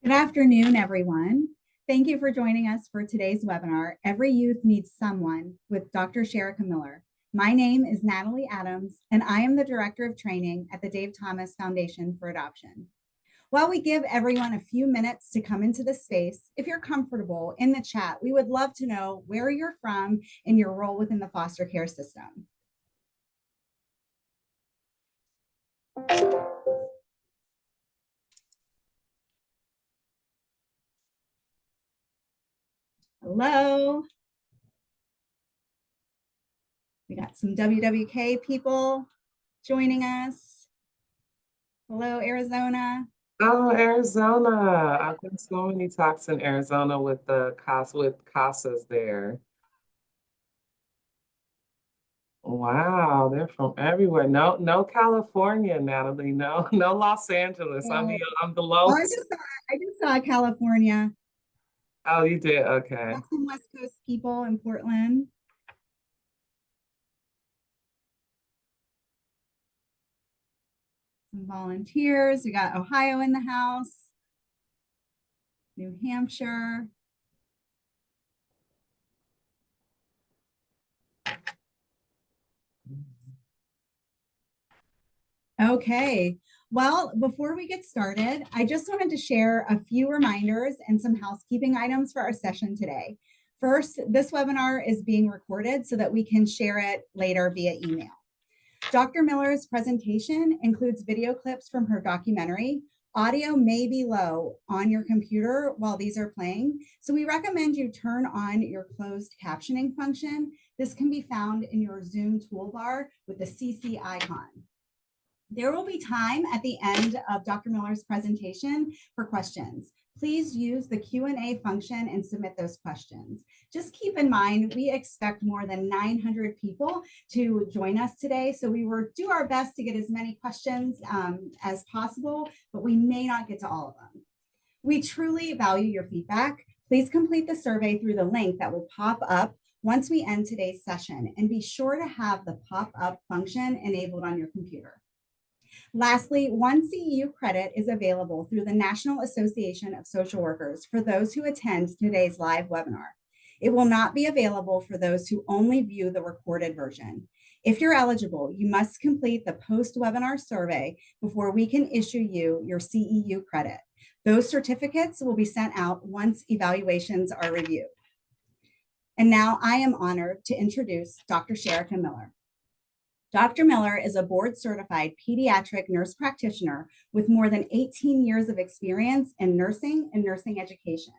Good afternoon, everyone. Thank you for joining us for today's webinar, Every Youth Needs Someone, with Dr. Sharrica Miller. My name is Natalie Adams, and I am the Director of Training at the Dave Thomas Foundation for Adoption. While we give everyone a few minutes to come into the space, if you're comfortable in the chat, we would love to know where you're from and your role within the foster care system. Hello. We got some WWK people joining us. Hello, Arizona. Oh, Arizona. I've done so many talks in Arizona with CASAs there. Wow, they're from everywhere. No California, Natalie. No Los Angeles. I'm below. I just saw California. Oh, you did? Okay. Got some West Coast people in Portland. Some volunteers. We got Ohio in the house. New Hampshire. Okay. Well, before we get started, I just wanted to share a few reminders and some housekeeping items for our session today. First, this webinar is being recorded so that we can share it later via email. Dr. Miller's presentation includes video clips from her documentary. Audio may be low on your computer while these are playing, so we recommend you turn on your closed captioning function. This can be found in your Zoom toolbar with the CC icon. There will be time at the end of Dr. Miller's presentation for questions. Please use the Q&A function and submit those questions. Just keep in mind, we expect more than 900 people to join us today, so we will do our best to get as many questions as possible, but we may not get to all of them. We truly value your feedback. Please complete the survey through the link that will pop up once we end today's session, and be sure to have the pop-up function enabled on your computer. Lastly, 1 CEU credit is available through the National Association of Social Workers for those who attend today's live webinar. It will not be available for those who only view the recorded version. If you're eligible, you must complete the post-webinar survey before we can issue you your CEU credit. Those certificates will be sent out once evaluations are reviewed. And now I am honored to introduce Dr. Sharrica Miller. Dr. Miller is a board-certified pediatric nurse practitioner with more than 18 years of experience in nursing and nursing education.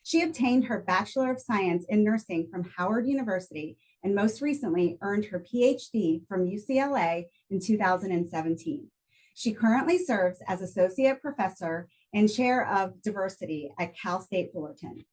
She obtained her Bachelor of Science in Nursing from Howard University and most recently earned her PhD from UCLA in 2017. She currently serves as Associate Professor and Chair of Diversity at Cal State Fullerton.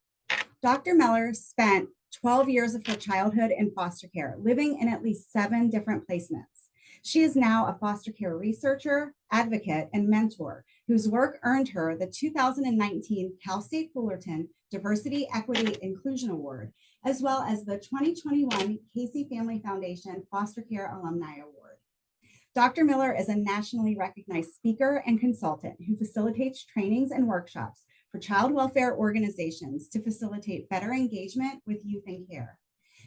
Dr. Miller spent 12 years of her childhood in foster care, living in at least 7 different placements. She is now a foster care researcher, advocate, and mentor whose work earned her the 2019 Cal State Fullerton Diversity, Equity, Inclusion Award, as well as the 2021 Casey Family Foundation Foster Care Alumni Award. Dr. Miller is a nationally recognized speaker and consultant who facilitates trainings and workshops for child welfare organizations to facilitate better engagement with youth in care.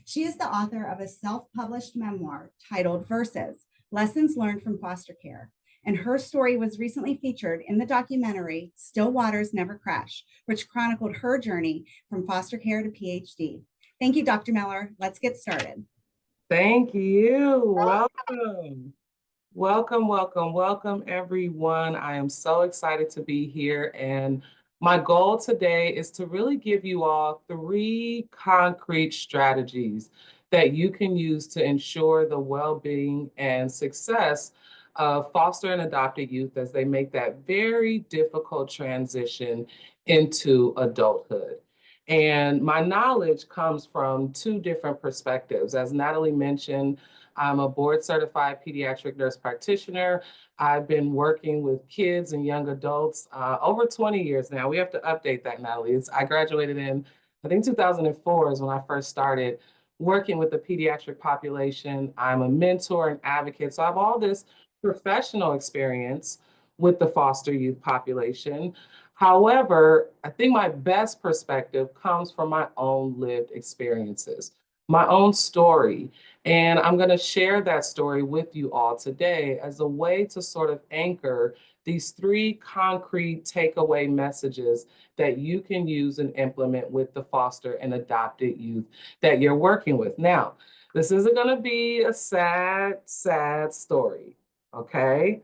She is the author of a self-published memoir titled Verses, Lessons Learned from Foster Care, and her story was recently featured in the documentary Still Waters Never Crash, which chronicled her journey from foster care to PhD. Thank you, Dr. Miller. Let's get started. Thank you. Welcome, everyone. I am so excited to be here, and my goal today is to really give you all 3 concrete strategies that you can use to ensure the well-being and success of foster and adopted youth as they make that very difficult transition into adulthood. And my knowledge comes from 2 different perspectives. As Natalie mentioned, I'm a board-certified pediatric nurse practitioner. I've been working with kids and young adults over 20 years now. We have to update that, Natalie. I graduated in, I think 2004 is when I first started working with the pediatric population. I'm a mentor and advocate. So I have all this professional experience with the foster youth population. However, I think my best perspective comes from my own lived experiences, my own story. And I'm going to share that story with you all today as a way to sort of anchor these three concrete takeaway messages that you can use and implement with the foster and adopted youth that you're working with. Now, this isn't going to be a sad, sad story, okay?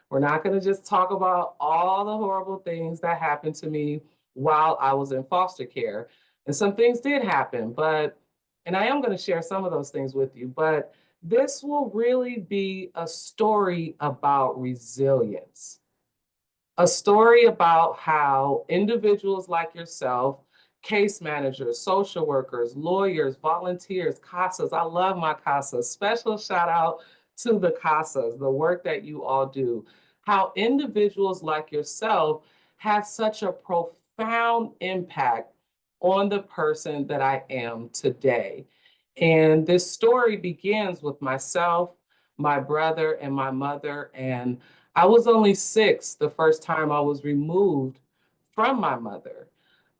We're not going to just talk about all the horrible things that happened to me while I was in foster care. And some things did happen, and I am going to share some of those things with you, but this will really be a story about resilience, a story about how individuals like yourself, case managers, social workers, lawyers, volunteers, CASAs, I love my CASAs. Special shout out to the CASAs, the work that you all do. How individuals like yourself have such a profound impact on the person that I am today. And this story begins with myself, my brother, and my mother. And I was only 6 the first time I was removed from my mother.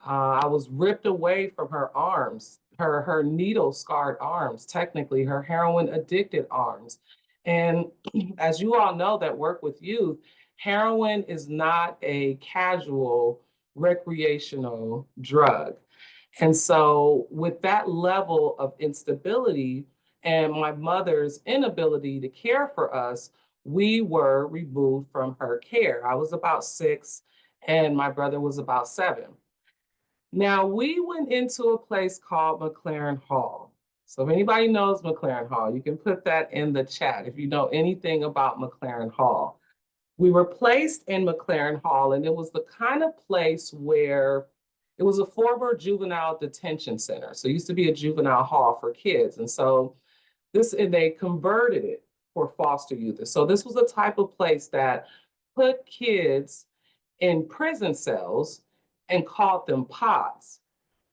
I was ripped away from her arms, her needle scarred arms, technically her heroin addicted arms. And as you all know that work with youth, heroin is not a casual recreational drug. And so, with that level of instability and my mother's inability to care for us, we were removed from her care. I was about 6, and my brother was about 7. Now, we went into a place called McLaren Hall. So, if anybody knows McLaren Hall, you can put that in the chat if you know anything about McLaren Hall. We were placed in McLaren Hall, and it was the kind of place where it was a former juvenile detention center. So it used to be a juvenile hall for kids. And they converted it for foster youth. So this was the type of place that put kids in prison cells and called them pods.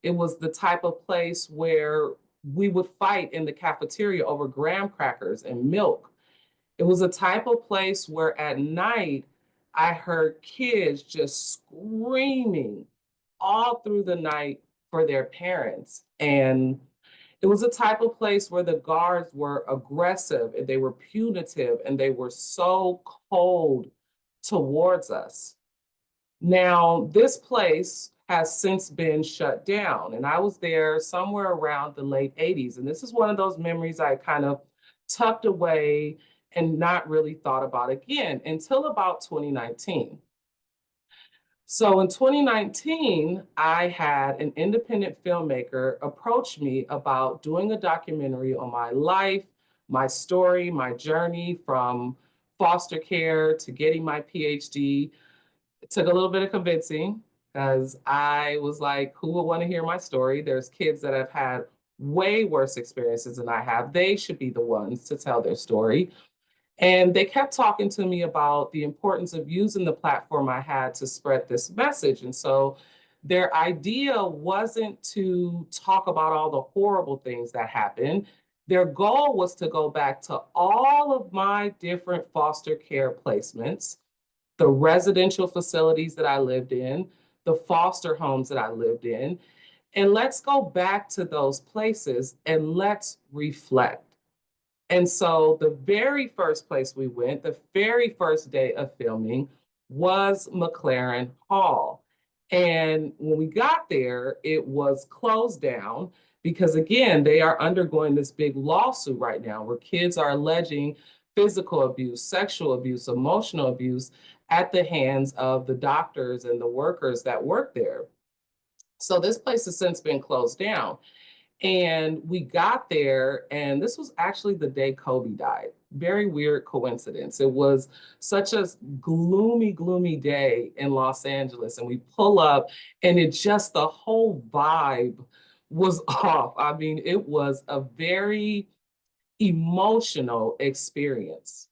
It was the type of place where we would fight in the cafeteria over graham crackers and milk. It was a type of place where at night I heard kids just screaming all through the night for their parents. And it was a type of place where the guards were aggressive and they were punitive and they were so cold towards us. Now, this place has since been shut down, and I was there somewhere around the late 80s. And this is one of those memories I kind of tucked away and not really thought about again until about 2019. So in 2019, I had an independent filmmaker approach me about doing a documentary on my life, my story, my journey from foster care to getting my PhD. It took a little bit of convincing because I was like, who would want to hear my story? There's kids that have had way worse experiences than I have. They should be the ones to tell their story. And they kept talking to me about the importance of using the platform I had to spread this message. And so their idea wasn't to talk about all the horrible things that happened. Their goal was to go back to all of my different foster care placements, the residential facilities that I lived in, the foster homes that I lived in, and let's go back to those places and let's reflect. And so the very first place we went, the very first day of filming, was McLaren Hall. And when we got there, it was closed down because, again, they are undergoing this big lawsuit right now where kids are alleging physical abuse, sexual abuse, emotional abuse at the hands of the doctors and the workers that work there. So this place has since been closed down. And we got there, and this was actually the day Kobe died. Very weird coincidence. It was such a gloomy, gloomy day in Los Angeles. And we pull up, and it just, the whole vibe was off. I mean, it was a very emotional experience.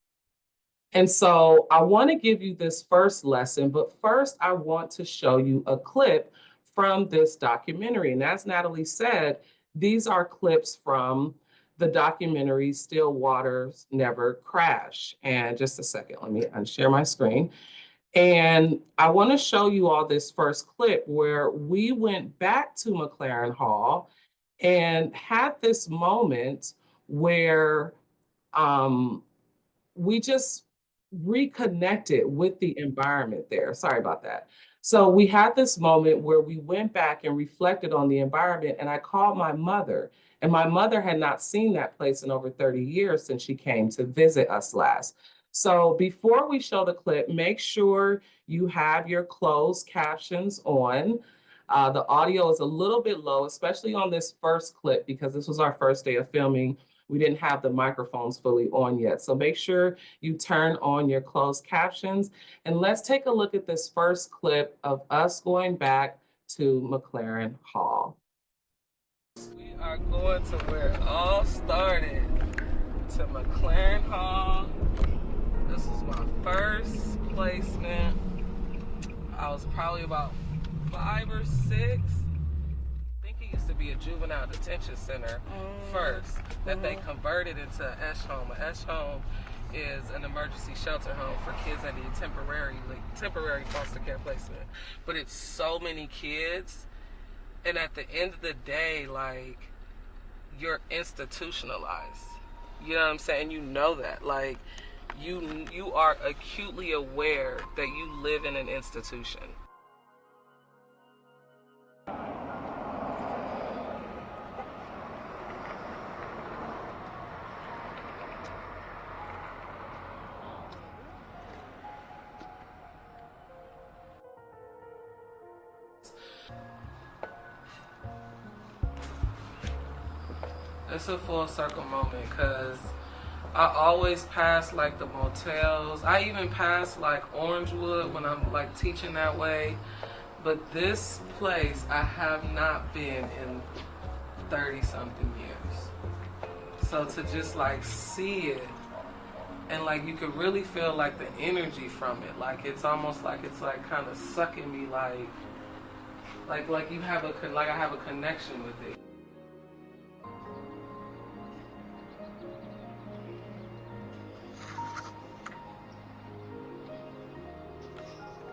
And so I want to give you this first lesson, but first I want to show you a clip from this documentary. And as Natalie said, these are clips from the documentary Still Waters Never Crash. And just a second, let me unshare my screen. And I want to show you all this first clip where we went back to McLaren Hall and had this moment where um, we just reconnected with the environment there. Sorry about that. So we had this moment where we went back and reflected on the environment, and I called my mother, and my mother had not seen that place in over 30 years since she came to visit us last. So before we show the clip, make sure you have your closed captions on. The audio is a little bit low, especially on this first clip, because this was our first day of filming. We didn't have the microphones fully on yet. So make sure you turn on your closed captions. And let's take a look at this first clip of us going back to McLaren Hall. We are going to where it all started, to McLaren Hall. This was my first placement. I was probably about 5 or 6. I think it used to be a juvenile detention center first, that they converted into an ESH home. An ESH home is an emergency shelter home for kids that need temporary foster care placement. But it's so many kids, and at the end of the day, like, you're institutionalized. You know what I'm saying? You know that. Like, you are acutely aware that you live in an institution. It's a full circle moment, because I always pass like the motels. I even pass like Orangewood when I'm like teaching that way. But this place I have not been in 30 something years. So to just like see it, and like you could really feel like the energy from it. Like it's almost like it's like kind of sucking me, like you have I have a connection with it.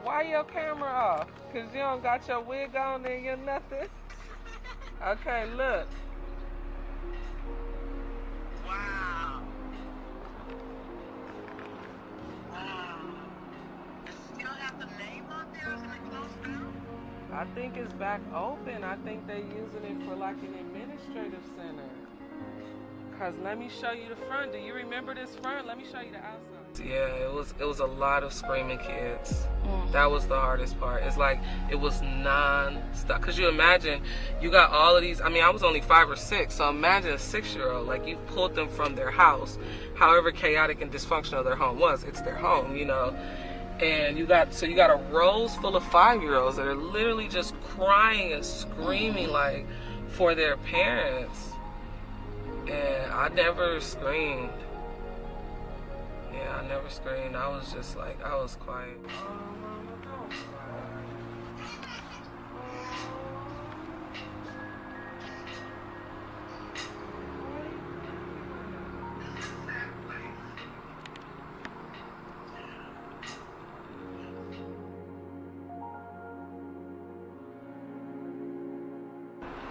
Why your camera off? Cause you don't got your wig on and you're nothing? Okay, look. Wow. Wow. Does it still have the name on there? Isn't it closed down? I think it's back open. I think they're using it for like an administrative center. Cause let me show you the front. Do you remember this front? Let me show you the outside. Yeah, it was a lot of screaming kids. That was the hardest part. It's like it was non-stop. Cause you imagine, you got all of these. I mean, I was only 5 or 6, so imagine a 6-year-old. Like you pulled them from their house, however chaotic and dysfunctional their home was. It's their home, you know. And you got a rows full of 5-year-olds that are literally just crying and screaming like for their parents. And I never screamed. Yeah, I never screamed. I was just like, I was quiet.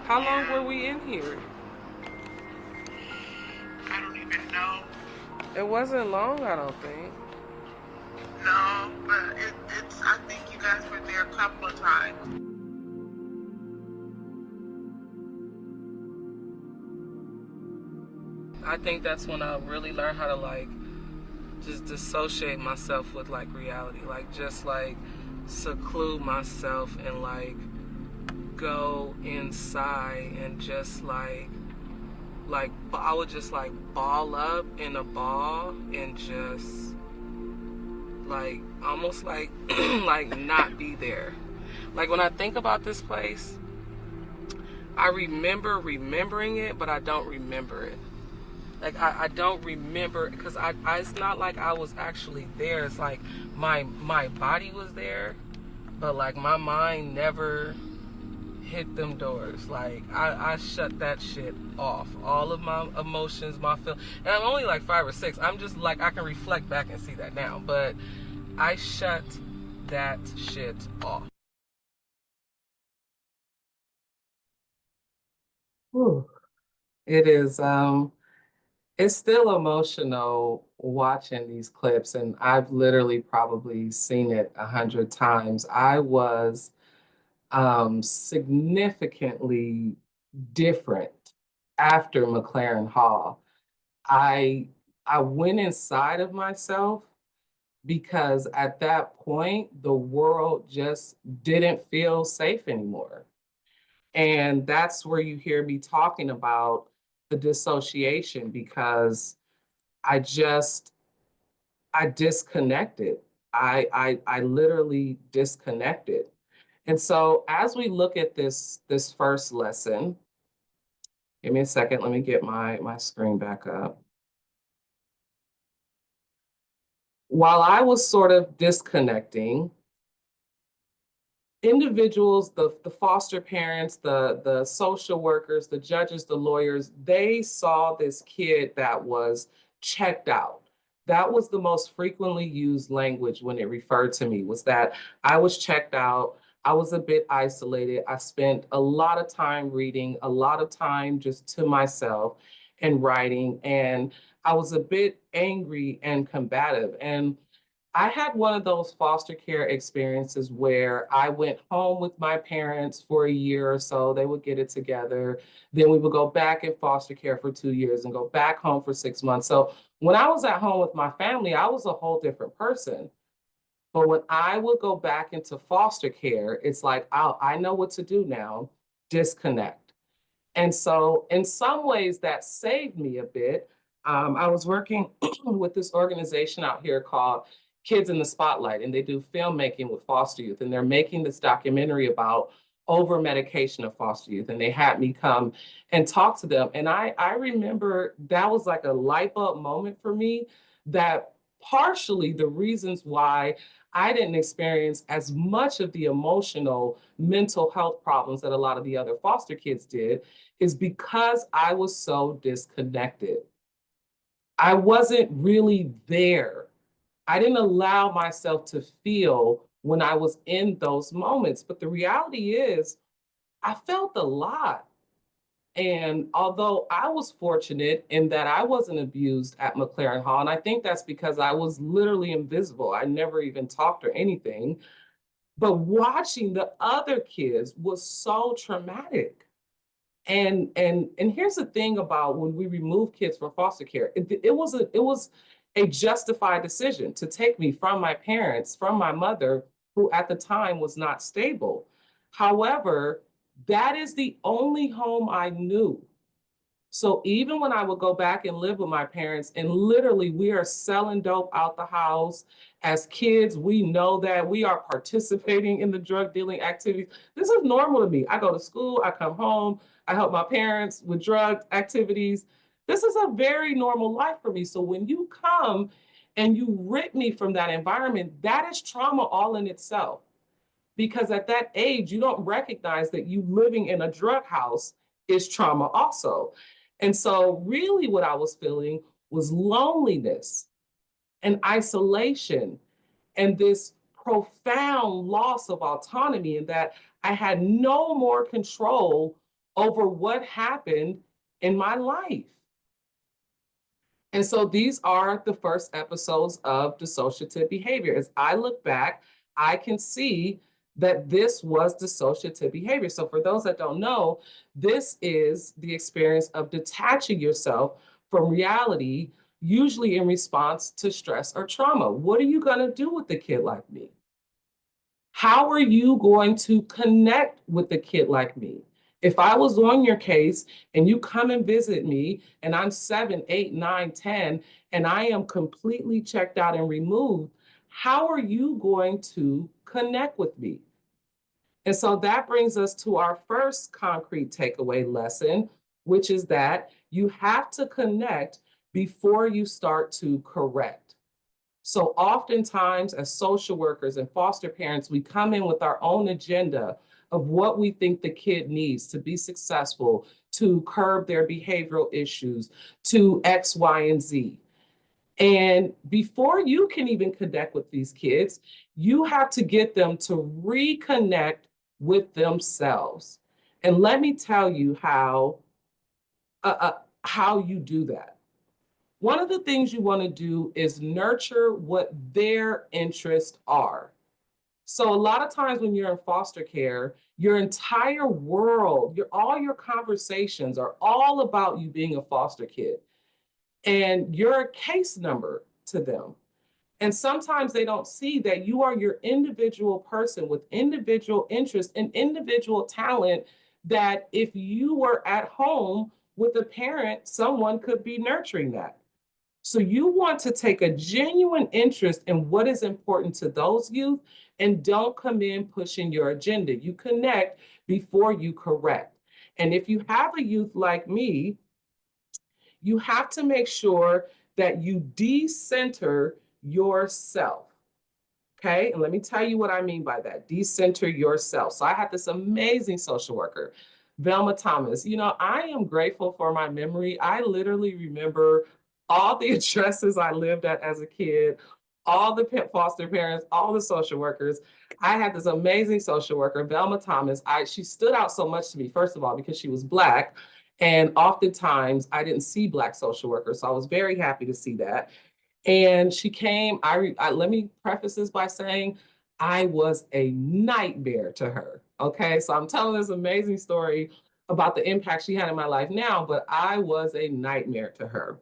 How long were we in here? I don't even know. It wasn't long, I don't think. No, but it's. I think you guys were there a couple of times. I think that's when I really learned how to like just dissociate myself with like reality, like just like seclude myself and like go inside and just like I would just like ball up in a ball and just like almost like like not be there. Like when I think about this place, I remember remembering it, but I don't remember it. Like I don't remember, because I it's not like I was actually there. It's like my body was there, but like my mind never hit them doors. Like I shut that shit off. All of my emotions, my feel, and I'm only like 5 or 6. I'm just like, I can reflect back and see that now, but I shut that shit off. Whew. It is, it's still emotional watching these clips, and I've literally probably seen it 100 times. I was significantly different after McLaren Hall. I I went inside of myself because at that point the world just didn't feel safe anymore. And that's where you hear me talking about the dissociation because I just I disconnected. I literally disconnected. And so as we look at this first lesson, give me a second, let me get my screen back up. While I was sort of disconnecting, individuals, the foster parents, the social workers, the judges, the lawyers, they saw this kid that was checked out. That was the most frequently used language when it referred to me, was that I was checked out. I was a bit isolated. I spent a lot of time reading, a lot of time just to myself and writing, and I was a bit angry and combative. And I had one of those foster care experiences where I went home with my parents for a year or so. They would get it together. Then we would go back in foster care for 2 years and go back home for 6 months. So when I was at home with my family, I was a whole different person. But when I would go back into foster care, it's like, oh, I know what to do now, disconnect. And so, in some ways, that saved me a bit. I was working with this organization out here called Kids in the Spotlight, and they do filmmaking with foster youth. And they're making this documentary about over medication of foster youth. And they had me come and talk to them. And I remember that was like a light bulb moment for me, that partially the reasons why I didn't experience as much of the emotional mental health problems that a lot of the other foster kids did is because I was so disconnected. I wasn't really there. I didn't allow myself to feel when I was in those moments. But the reality is, I felt a lot. And although I was fortunate in that I wasn't abused at McLaren Hall, and I think that's because I was literally invisible, I never even talked or anything. But watching the other kids was so traumatic. And here's the thing about when we remove kids from foster care, it was a justified decision to take me from my parents, from my mother, who at the time was not stable. However, that is the only home I knew. So even when I would go back and live with my parents, and literally we are selling dope out the house. As kids, we know that we are participating in the drug dealing activities. This is normal to me. I go to school, I come home, I help my parents with drug activities. This is a very normal life for me. So when you come and you rip me from that environment, that is trauma all in itself. Because at that age, you don't recognize that you living in a drug house is trauma also. And so, really, what I was feeling was loneliness and isolation and this profound loss of autonomy, and that I had no more control over what happened in my life. And so these are the first episodes of dissociative behavior. As I look back, I can see that this was dissociative behavior. So for those that don't know, this is the experience of detaching yourself from reality, usually in response to stress or trauma. What are you going to do with a kid like me? How are you going to connect with a kid like me? If I was on your case and you come and visit me and I'm 7, 8, 9, 10, and I am completely checked out and removed, how are you going to connect with me? And so that brings us to our first concrete takeaway lesson, which is that you have to connect before you start to correct. So oftentimes, as social workers and foster parents, we come in with our own agenda of what we think the kid needs to be successful, to curb their behavioral issues, to X, Y, and Z. And before you can even connect with these kids, you have to get them to reconnect with themselves. And let me tell you how you do that. One of the things you want to do is nurture what their interests are. So a lot of times when you're in foster care, your entire world, all your conversations are all about you being a foster kid. And you're a case number to them. And sometimes they don't see that you are your individual person with individual interests and individual talent, that if you were at home with a parent, someone could be nurturing that. So you want to take a genuine interest in what is important to those youth, and don't come in pushing your agenda. You connect before you correct. And if you have a youth like me, you have to make sure that you decenter yourself. Okay, and let me tell you what I mean by that. Decenter yourself. So I had this amazing social worker, Velma Thomas. I am grateful for my memory. I literally remember all the addresses I lived at as a kid, all the foster parents, all the social workers. I had this amazing social worker, Velma Thomas. She stood out so much to me, first of all, because she was Black. And oftentimes I didn't see Black social workers. So I was very happy to see that. And she came, let me preface this by saying I was a nightmare to her. Okay, so I'm telling this amazing story about the impact she had in my life now, but I was a nightmare to her.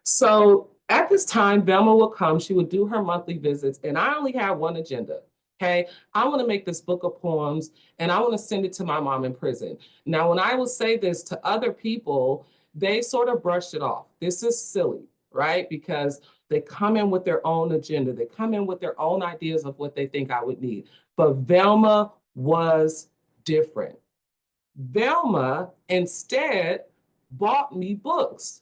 So at this time, Velma would come, she would do her monthly visits, and I only had one agenda. Okay, I want to make this book of poems and I want to send it to my mom in prison. Now, when I would say this to other people, they sort of brushed it off. This is silly, right? Because they come in with their own agenda, they come in with their own ideas of what they think I would need. But Velma was different. Velma instead bought me books.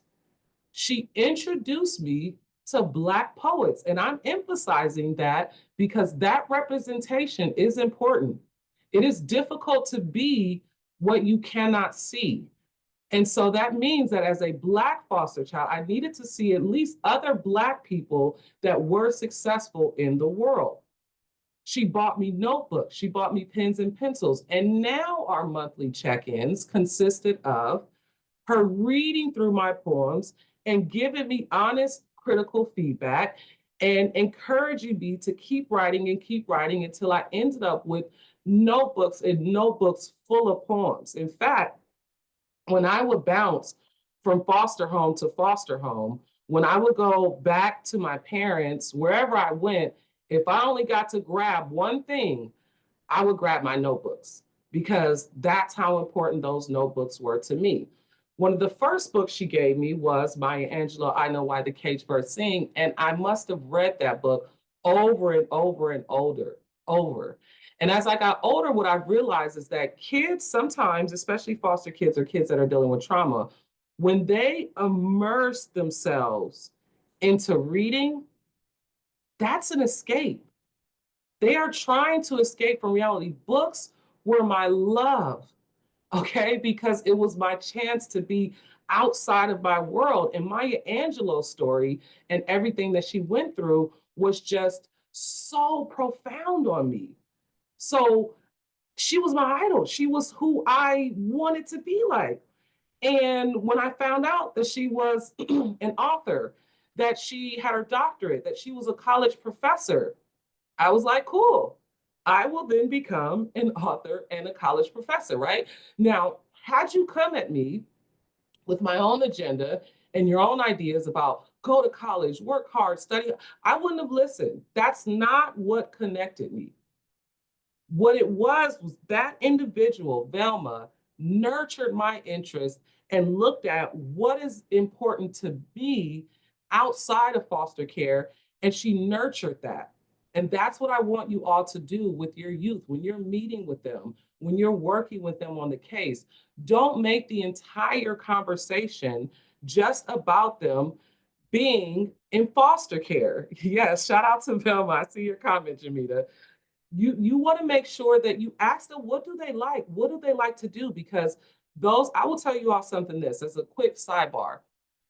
She introduced me to Black poets. And I'm emphasizing that because that representation is important. It is difficult to be what you cannot see. And so that means that as a Black foster child, I needed to see at least other Black people that were successful in the world. She bought me notebooks, she bought me pens and pencils. And now our monthly check ins consisted of her reading through my poems and giving me honest, critical feedback and encouraging me to keep writing until I ended up with notebooks and notebooks full of poems. In fact, when I would bounce from foster home to foster home, when I would go back to my parents, wherever I went, if I only got to grab one thing, I would grab my notebooks because that's how important those notebooks were to me. One of the first books she gave me was Maya Angelou, I Know Why the Caged Birds Sing. And I must have read that book over and over and over. And as I got older, what I realized is that kids sometimes, especially foster kids or kids that are dealing with trauma, when they immerse themselves into reading, that's an escape. They are trying to escape from reality. Books were my love, okay? Because it was my chance to be outside of my world. And Maya Angelou's story and everything that she went through was just so profound on me. So she was my idol. She was who I wanted to be like. And when I found out that she was an author, that she had her doctorate, that she was a college professor, I was like, cool. I will then become an author and a college professor, right? Now, had you come at me with my own agenda and your own ideas about go to college, work hard, study, I wouldn't have listened. That's not what connected me. What it was that individual, Velma, nurtured my interest and looked at what is important to me outside of foster care, and she nurtured that. And that's what I want you all to do with your youth when you're meeting with them, when you're working with them on the case. Don't make the entire conversation just about them being in foster care. Yes, shout out to Velma. I see your comment, Jamita. You want to make sure that you ask them, what do they like? What do they like to do? Because those, I will tell you all something this as a quick sidebar.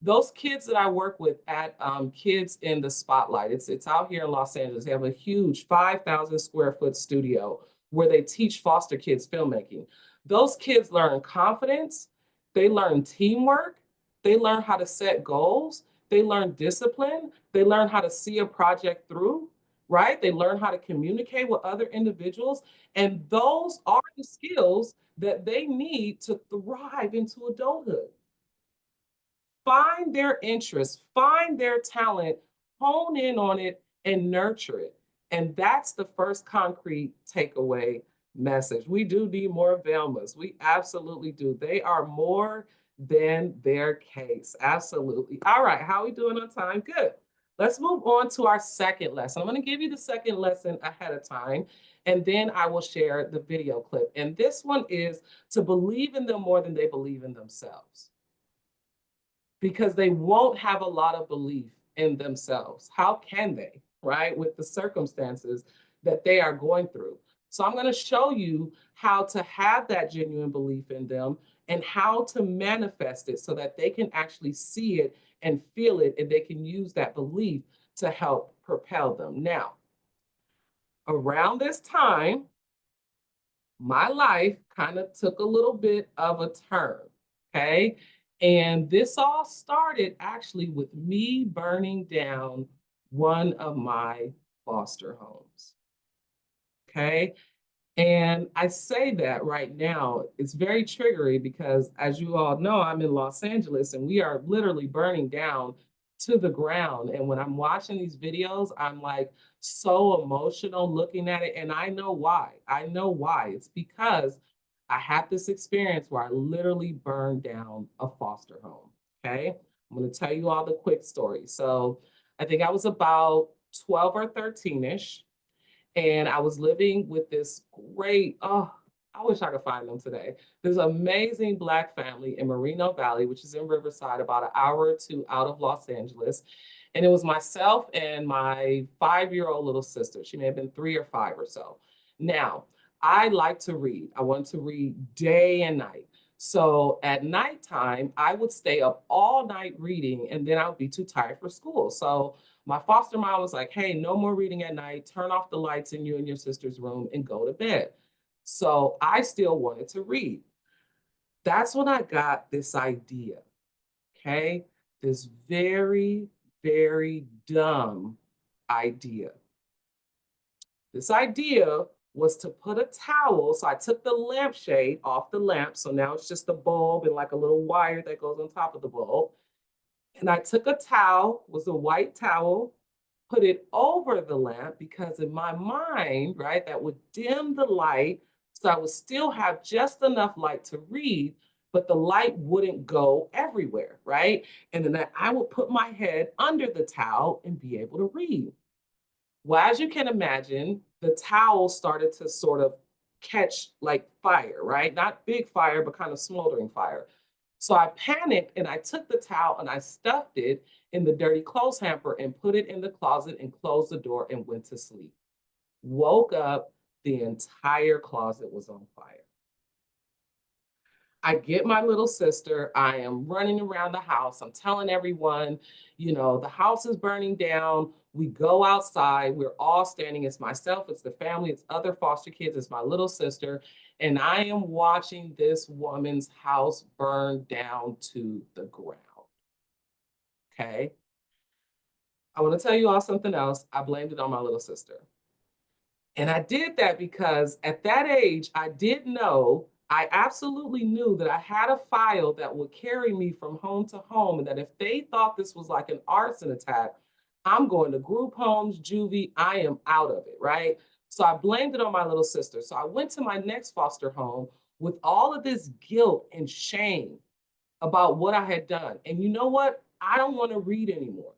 Those kids that I work with at Kids in the Spotlight, it's out here in Los Angeles. They have a huge 5,000 square foot studio where they teach foster kids filmmaking. Those kids learn confidence, they learn teamwork, they learn how to set goals, they learn discipline, they learn how to see a project through, right? They learn how to communicate with other individuals. And those are the skills that they need to thrive into adulthood. Find their interest, find their talent, hone in on it, and nurture it. And that's the first concrete takeaway message. We do need more Velmas. We absolutely do. They are more than their case. Absolutely. All right. How are we doing on time? Good. Let's move on to our second lesson. I'm going to give you the second lesson ahead of time, and then I will share the video clip. And this one is to believe in them more than they believe in themselves, because they won't have a lot of belief in themselves. How can they, right? With the circumstances that they are going through. So I'm going to show you how to have that genuine belief in them and how to manifest it so that they can actually see it and feel it, and they can use that belief to help propel them. Now, around this time, my life kind of took a little bit of a turn, okay? And this all started actually with me burning down one of my foster homes, okay? And I say that right now, it's very triggering because, as you all know, I'm in Los Angeles and we are literally burning down to the ground. And when I'm watching these videos, I'm like so emotional looking at it. And I know why. I know why. It's because I had this experience where I literally burned down a foster home. Okay. I'm going to tell you all the quick story. So I think I was about 12 or 13-ish, and I was living with this great, oh, I wish I could find them today. This amazing Black family in Moreno Valley, which is in Riverside, about an hour or two out of Los Angeles. And it was myself and my 5-year-old little sister. She may have been 3 or 5 or so. Now, I like to read. I want to read day and night. So at nighttime, I would stay up all night reading, and then I would be too tired for school. So my foster mom was like, hey, no more reading at night. Turn off the lights in you and your sister's room and go to bed. So I still wanted to read. That's when I got this idea, okay? This very, very dumb idea. This idea was to put a towel. So I took the lampshade off the lamp. So now it's just a bulb and like a little wire that goes on top of the bulb. And I took a towel, was a white towel, put it over the lamp because in my mind, right, that would dim the light. So I would still have just enough light to read, but the light wouldn't go everywhere, right? And then I would put my head under the towel and be able to read. Well, as you can imagine, the towel started to sort of catch like fire, right? Not big fire, but kind of smoldering fire. So I panicked and I took the towel and I stuffed it in the dirty clothes hamper and put it in the closet and closed the door and went to sleep. Woke up, the entire closet was on fire. I get my little sister. I am running around the house. I'm telling everyone, the house is burning down. We go outside. We're all standing. It's myself, it's the family, it's other foster kids, it's my little sister. And I am watching this woman's house burn down to the ground. Okay. I want to tell you all something else. I blamed it on my little sister. And I did that because at that age, I absolutely knew that I had a file that would carry me from home to home. And that if they thought this was like an arson attack, I'm going to group homes, juvie, I am out of it, right? So I blamed it on my little sister. So I went to my next foster home with all of this guilt and shame about what I had done. And you know what? I don't want to read anymore.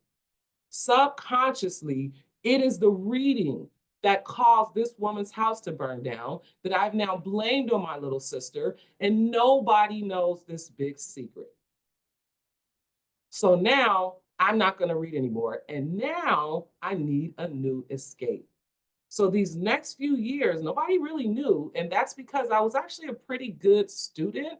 Subconsciously, it is the reading that caused this woman's house to burn down that I've now blamed on my little sister, and nobody knows this big secret. So now I'm not going to read anymore, and now I need a new escape. So these next few years, nobody really knew, and that's because I was actually a pretty good student,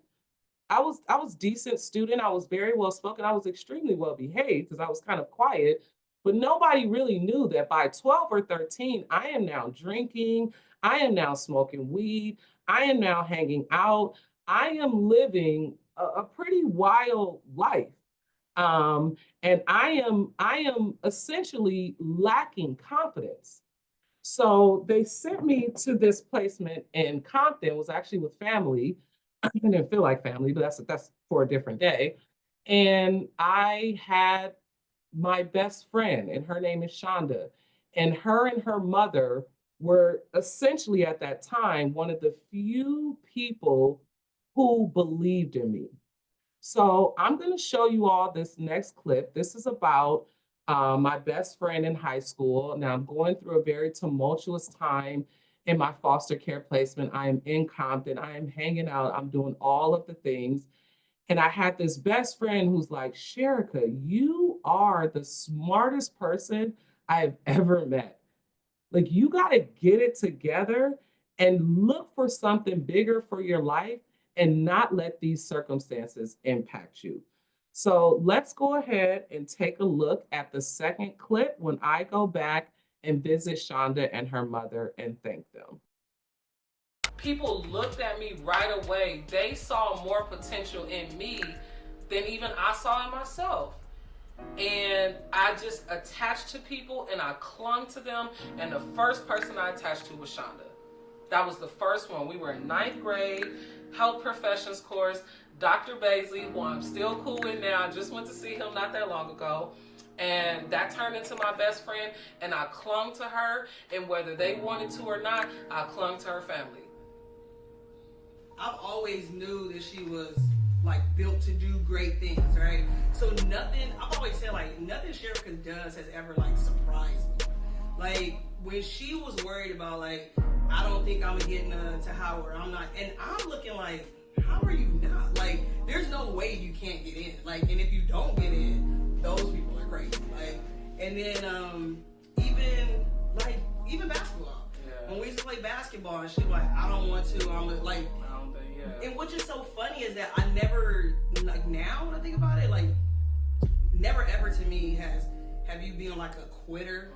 I was decent student. I was very well spoken. I was extremely well behaved because I was kind of quiet. But nobody really knew that by 12 or 13, I am now drinking. I am now smoking weed. I am now hanging out. I am living a pretty wild life. And I am essentially lacking confidence. So they sent me to this placement in Compton. It was actually with family. It didn't feel like family, but that's for a different day. And I had my best friend, and her name is Shonda. And her mother were essentially at that time one of the few people who believed in me. So I'm going to show you all this next clip. This is about my best friend in high school. Now I'm going through a very tumultuous time in my foster care placement. I am in Compton. I am hanging out. I'm doing all of the things. And I had this best friend who's like, Sharrica, you are the smartest person I've ever met. Like, you got to get it together and look for something bigger for your life and not let these circumstances impact you. So let's go ahead and take a look at the second clip when I go back and visit Shonda and her mother and thank them. People looked at me right away. They saw more potential in me than even I saw in myself. And I just attached to people and I clung to them. And the first person I attached to was Shonda. That was the first one. We were in 9th grade, health professions course. Dr. Baisley, who I'm still cool with now, I just went to see him not that long ago. And that turned into my best friend. And I clung to her. And whether they wanted to or not, I clung to her family. I've always knew that she was like built to do great things, right? So nothing, I've always said like nothing Sharrica does has ever like surprised me. Like when she was worried about like, I don't think I'm getting to Howard, I'm not, and I'm looking like, how are you not? Like there's no way you can't get in. Like, and if you don't get in, those people are crazy. Like, and then even basketball. Yeah. When we used to play basketball and she was like, I don't want to, I'm like, and what's just so funny is that I never, like now when I think about it, like never ever to me have you been like a quitter.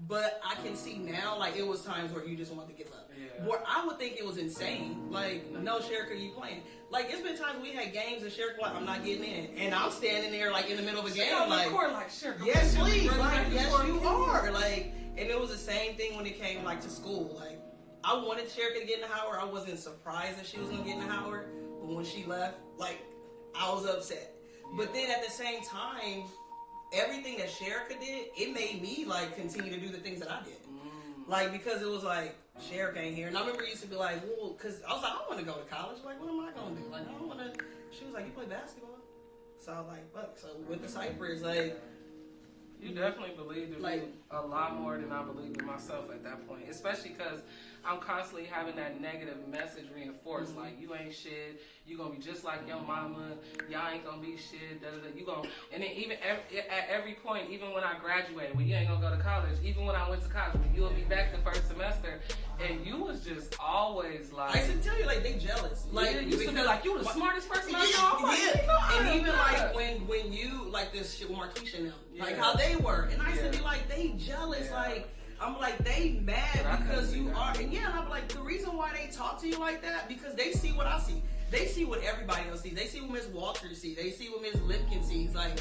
But I can see now, like it was times where you just want to give up. Yeah. Where I would think it was insane. Like, no, Sharrica, you playing. Like it's been times we had games and Sharrica like, I'm not getting in. And I'm standing there like in the middle of a game like, Sharrica, yes please, like yes you are. Like, and it was the same thing when it came like to school. Like I wanted Sharrica to get into Howard. I wasn't surprised that she was gonna get into Howard, but when she left, like I was upset. But then at the same time, everything that Sharrica did, it made me like continue to do the things that I did. Like because it was like Sharrica ain't here, and I remember used to be like, well, because I was like, I want to go to college. Like, what am I gonna do? Like, I don't want to. She was like, you play basketball, so I was like, fuck. So with the Cypress, like. You definitely believed in me a lot more than I believed in myself at that point, especially because I'm constantly having that negative message reinforced, like you ain't shit, you gonna be just like your mama, y'all ain't gonna be shit, da da da. You gonna, and then even at every point, even when I graduated, when you ain't gonna go to college, even when I went to college, when you'll be back the first semester, and you was just always like. I used to tell you like they jealous, like you used to be like you the smartest person I know. Yeah, and even like when you like this shit with Marquisha now, like how they were, and I used to be like they jealous, like. I'm like, they mad because you are, and yeah, and I'm like, the reason why they talk to you like that, because they see what I see. They see what everybody else sees. They see what Miss Walters sees. They see what Miss Lipkin sees. Like,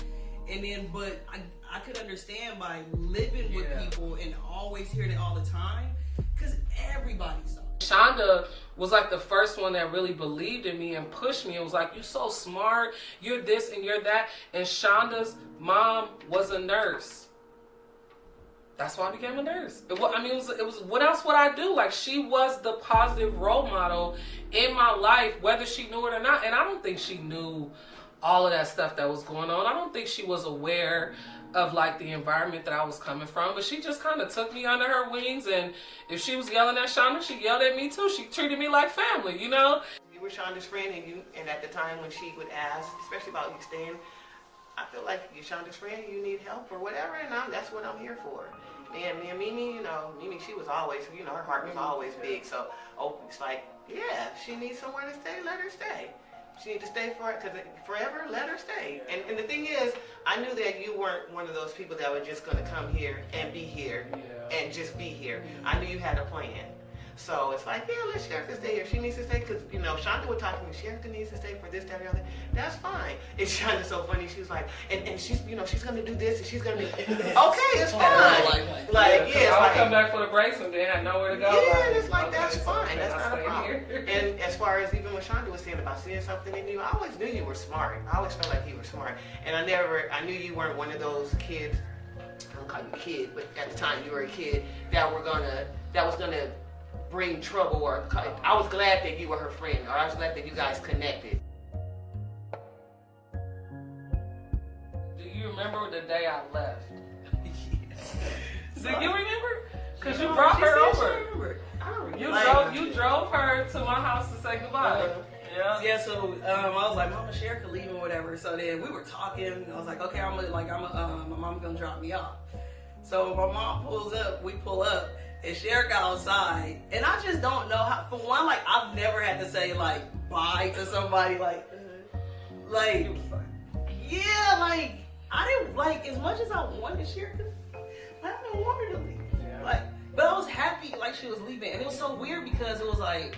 and then, but I could understand by living with people and always hearing it all the time, because everybody saw it. Shonda was like the first one that really believed in me and pushed me. It was like, you're so smart, you're this and you're that. And Shonda's mom was a nurse. That's why I became a nurse. It was what else would I do? Like, she was the positive role model in my life, whether she knew it or not. And I don't think she knew all of that stuff that was going on. I don't think she was aware of like the environment that I was coming from, but she just kind of took me under her wings. And if she was yelling at Shonda, she yelled at me too. She treated me like family, you know? You were Shonda's friend, and at the time when she would ask, especially about you staying, I feel like you're Shonda's friend, you need help or whatever, and that's what I'm here for. And Mimi, Mimi, she was always, her heart was always big. So, it's like, yeah, she needs somewhere to stay, let her stay. She need to stay for it because forever. Let her stay. And the thing is, I knew that you weren't one of those people that were just going to come here and be here and just be here. I knew you had a plan. So it's like, yeah, let Sharrica stay here. She needs to stay because, you know, Shonda would talk to me. Sharrica needs to stay for this, that, or the other. That's fine. And Shonda's so funny. She was like, and she's, you know, she's going to do this and she's going to do okay, it's fine. Yeah, I'll come back for the breaks and then I know where to go. Yeah, and it's like, that's fine. That's not a problem. And as far as even what Shonda was saying about seeing something in you, I always knew you were smart. I always felt like you were smart. And I knew you weren't one of those kids, I don't call you a kid, but at the time you were a kid, that was gonna bring trouble, or I was glad that you were her friend, or I was glad that you guys connected. Do you remember the day I left? Do you remember? Because you brought her over. I don't remember. You drove her to my house to say goodbye. Yeah, so I was like, Mama Sharrica leaving, whatever. So then we were talking. I was like, okay, my mom gonna drop me off. So my mom pulls up, we pull up, and Sharrica outside. And I just don't know how, for one, like, I've never had to say, like, bye to somebody, like, yeah, like, I didn't, like, as much as I wanted Sharrica, I didn't want her to leave. Yeah. Like, but I was happy, like, she was leaving. And it was so weird because it was like,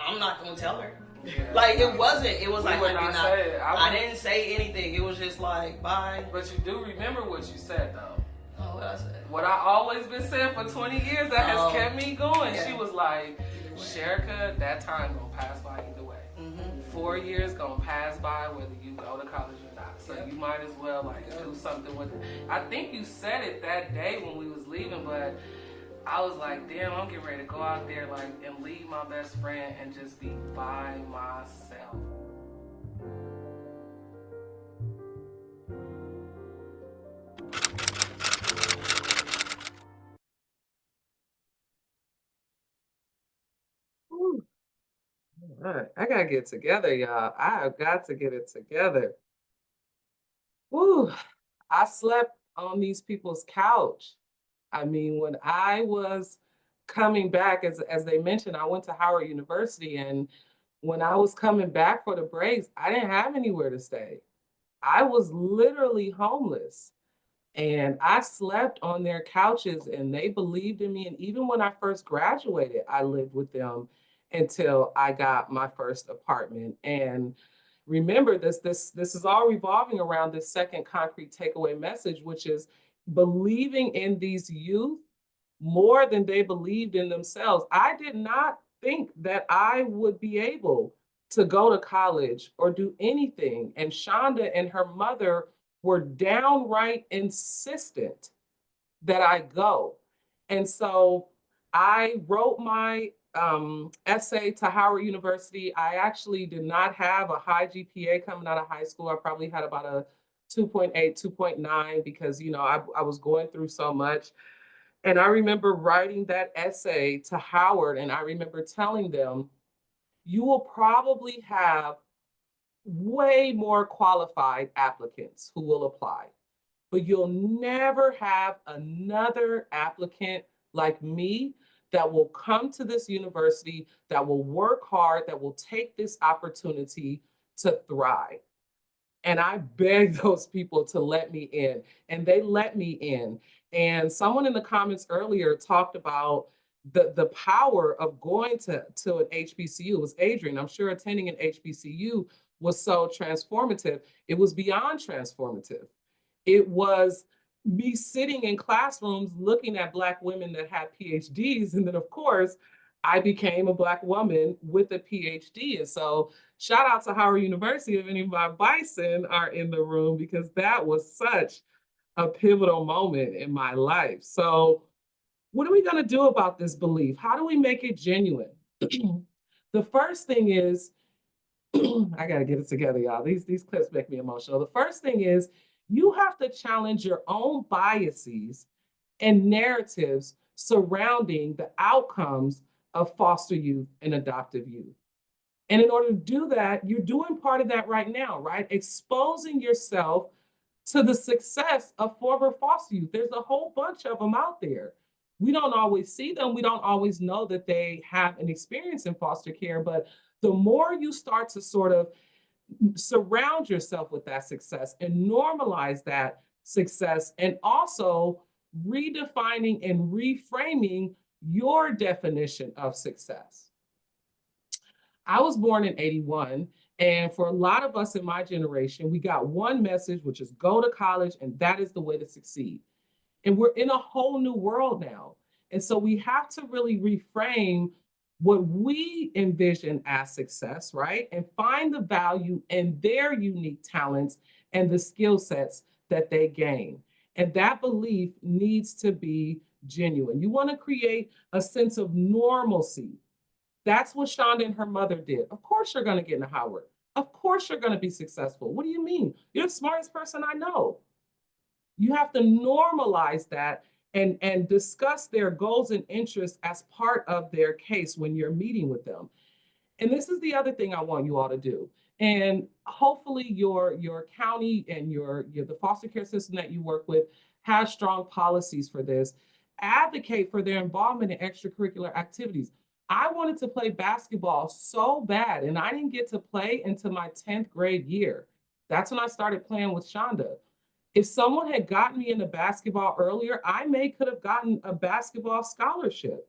I'm not gonna tell her. Yeah. Like, it was like, I didn't say anything. It was just like, bye. But you do remember what you said, though. Oh, what I said? What I always been saying for 20 years that has kept me going. Yeah. She was like, Sharrica, that time gonna pass by either way. 4 years gonna pass by whether you go to college or not. So you might as well do something with it. I think you said it that day when we was leaving, but I was like, damn, I'm getting ready to go out there and leave my best friend and just be by myself. Whew. All right. I gotta get together, y'all. I have got to get it together. Woo. I slept on these people's couch. I mean, when I was coming back, as they mentioned, I went to Howard University, and when I was coming back for the breaks, I didn't have anywhere to stay. I was literally homeless. And I slept on their couches and they believed in me. And even when I first graduated, I lived with them until I got my first apartment. And remember, this is all revolving around this second concrete takeaway message, which is believing in these youth more than they believed in themselves. I did not think that I would be able to go to college or do anything. And Shonda and her mother were downright insistent that I go. And so I wrote my essay to Howard University. I actually did not have a high GPA coming out of high school. I probably had about a 2.8, 2.9 because, you know, I was going through so much. And I remember writing that essay to Howard, and I remember telling them, you will probably have way more qualified applicants who will apply, but you'll never have another applicant like me that will come to this university, that will work hard, that will take this opportunity to thrive. And I begged those people to let me in, and they let me in. And someone in the comments earlier talked about the power of going to an HBCU. It was Adrian. I'm sure attending an HBCU was so transformative. It was beyond transformative. It was me sitting in classrooms looking at Black women that had PhDs. And then, of course, I became a Black woman with a PhD. And so shout out to Howard University if any of my bison are in the room, because that was such a pivotal moment in my life. So what are we going to do about this belief? How do we make it genuine? The first thing is, I got to get it together, y'all. These clips make me emotional. The first thing is you have to challenge your own biases and narratives surrounding the outcomes of foster youth and adoptive youth. And in order to do that, you're doing part of that right now, right? Exposing yourself to the success of former foster youth. There's a whole bunch of them out there. We don't always see them. We don't always know that they have an experience in foster care, but The more you start to sort of surround yourself with that success and normalize that success, and also redefining and reframing your definition of success. I was born in 81, and for a lot of us in my generation, we got one message, which is go to college, and that is the way to succeed. And we're in a whole new world now. And so we have to really reframe what we envision as success, right? And find the value in their unique talents and the skill sets that they gain. And that belief needs to be genuine. You want to create a sense of normalcy. That's what Shonda and her mother did. Of course, you're going to get into Howard. Of course, you're going to be successful. What do you mean? You're the smartest person I know. You have to normalize that and discuss their goals and interests as part of their case when you're meeting with them. And this is the other thing I want you all to do. And hopefully your county and the foster care system that you work with has strong policies for this. Advocate for their involvement in extracurricular activities. I wanted to play basketball so bad, and I didn't get to play until my 10th grade year. That's when I started playing with Shonda. If someone had gotten me into basketball earlier, I could have gotten a basketball scholarship.